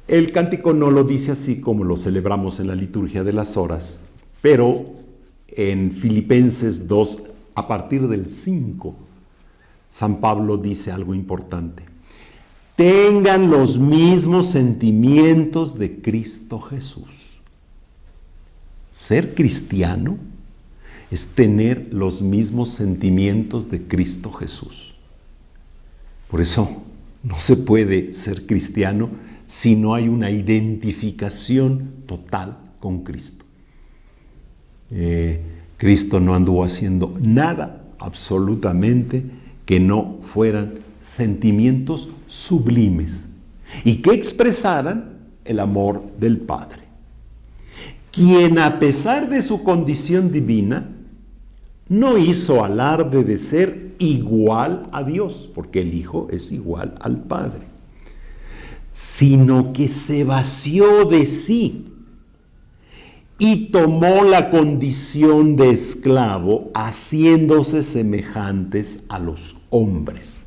El cántico no lo dice así como lo celebramos en la liturgia de las horas, pero en Filipenses 2, a partir del 5, San Pablo dice algo importante. Tengan los mismos sentimientos de Cristo Jesús. Ser cristiano es tener los mismos sentimientos de Cristo Jesús. Por eso no se puede ser cristiano si no hay una identificación total con Cristo. Cristo no anduvo haciendo nada absolutamente que no fueran sentimientos sublimes y que expresaran el amor del Padre, quien a pesar de su condición divina no hizo alarde de ser igual a Dios, porque el Hijo es igual al Padre, sino que se vació de sí y tomó la condición de esclavo, haciéndose semejantes a los hombres.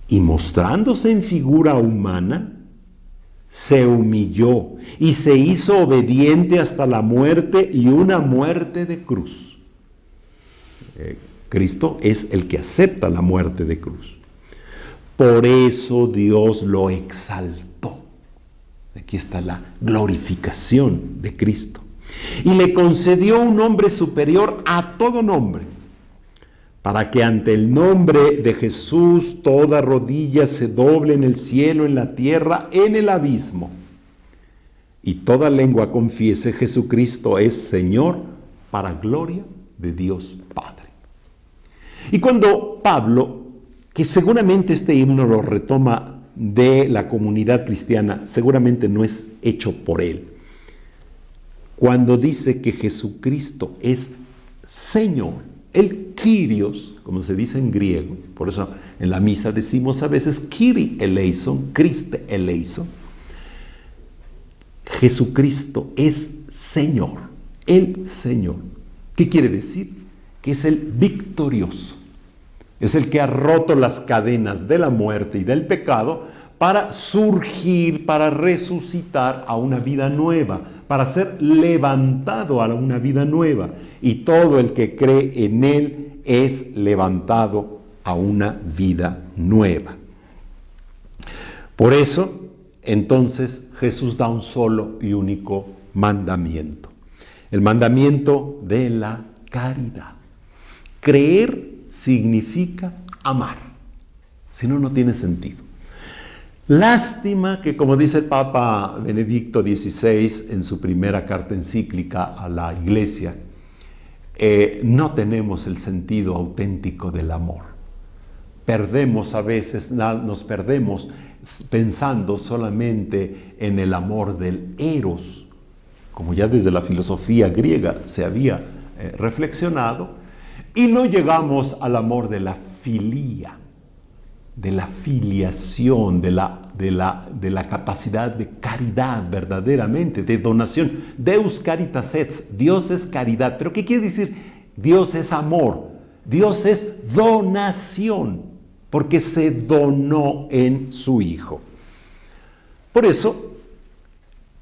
Y mostrándose en figura humana, se humilló y se hizo obediente hasta la muerte, y una muerte de cruz. Cristo es el que acepta la muerte de cruz. Por eso Dios lo exaltó. Aquí está la glorificación de Cristo. Y le concedió un nombre superior a todo nombre, para que ante el nombre de Jesús toda rodilla se doble en el cielo, en la tierra, en el abismo, y toda lengua confiese Jesucristo es Señor, para gloria de Dios Padre. Y cuando Pablo, que seguramente este himno lo retoma de la comunidad cristiana, seguramente no es hecho por él, cuando dice que Jesucristo es Señor, el Kyrios, como se dice en griego, por eso en la misa decimos a veces Kyrie eleison, Christe eleison. Jesucristo es Señor, el Señor. ¿Qué quiere decir? Que es el victorioso. Es el que ha roto las cadenas de la muerte y del pecado para surgir, para resucitar a una vida nueva, para ser levantado a una vida nueva. Y todo el que cree en Él es levantado a una vida nueva. Por eso, entonces, Jesús da un solo y único mandamiento. El mandamiento de la caridad. Creer significa amar. Si no, no tiene sentido. Lástima que, como dice el Papa Benedicto XVI en su primera carta encíclica a la Iglesia, no tenemos el sentido auténtico del amor. Perdemos a veces, nos perdemos pensando solamente en el amor del eros, como ya desde la filosofía griega se había reflexionado, y no llegamos al amor de la filía, de la filiación, de la capacidad de caridad verdaderamente, de donación. Deus caritas et, Dios es caridad. ¿Pero qué quiere decir? Dios es amor, Dios es donación, porque se donó en su Hijo. Por eso,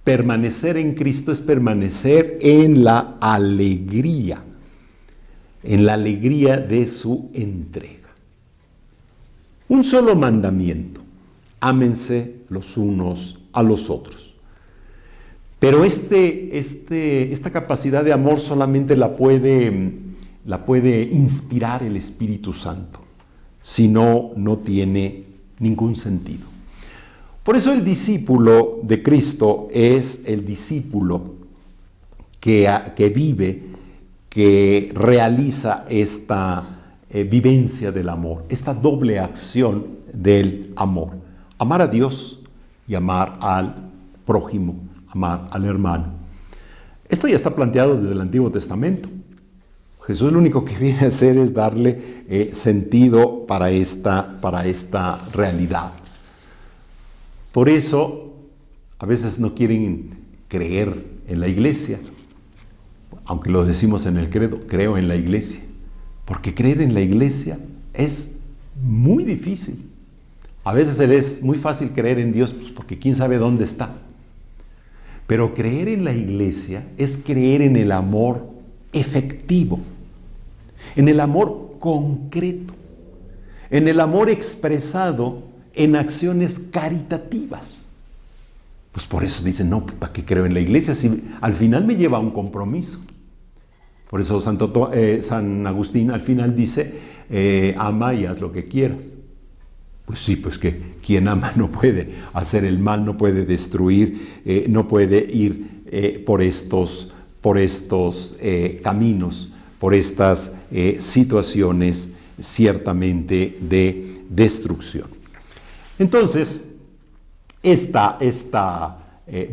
permanecer en Cristo es permanecer en la alegría de su entrega. Un solo mandamiento: ámense los unos a los otros. Pero esta capacidad de amor solamente la puede inspirar el Espíritu Santo. Si no, no tiene ningún sentido. Por eso el discípulo de Cristo es el discípulo que vive, que realiza esta vivencia del amor, esta doble acción del amor. Amar a Dios y amar al prójimo, amar al hermano. Esto ya está planteado desde el Antiguo Testamento. Jesús lo único que viene a hacer es darle sentido para esta realidad. Por eso, a veces no quieren creer en la iglesia, aunque lo decimos en el credo, creo en la iglesia. Porque creer en la iglesia es muy difícil. A veces es muy fácil creer en Dios, pues porque quién sabe dónde está. Pero creer en la iglesia es creer en el amor efectivo, en el amor concreto, en el amor expresado en acciones caritativas. Pues por eso dicen, no, ¿para qué creo en la iglesia? Si al final me lleva a un compromiso. Por eso San Agustín al final dice, ama y haz lo que quieras. Pues sí, pues que quien ama no puede hacer el mal, no puede destruir, no puede ir por estos caminos, por estas situaciones ciertamente de destrucción. Entonces, esta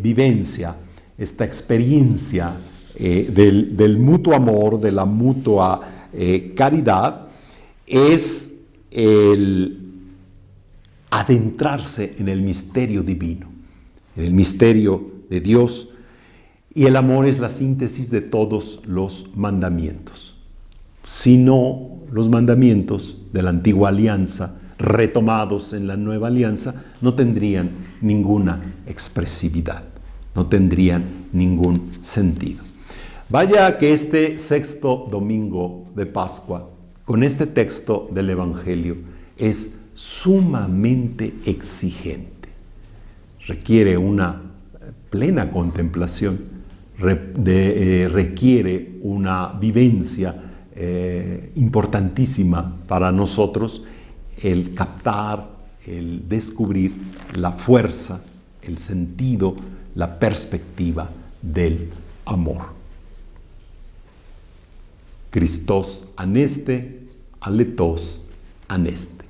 vivencia, esta experiencia del mutuo amor, de la mutua caridad, es el adentrarse en el misterio divino, en el misterio de Dios, y el amor es la síntesis de todos los mandamientos. Si no, los mandamientos de la antigua alianza, retomados en la nueva alianza, no tendrían ninguna expresividad, no tendrían ningún sentido. Vaya que este sexto domingo de Pascua, con este texto del Evangelio, es sumamente exigente. Requiere una plena contemplación, requiere una vivencia importantísima para nosotros, el captar, el descubrir la fuerza, el sentido, la perspectiva del amor. Christos aneste, aletos aneste.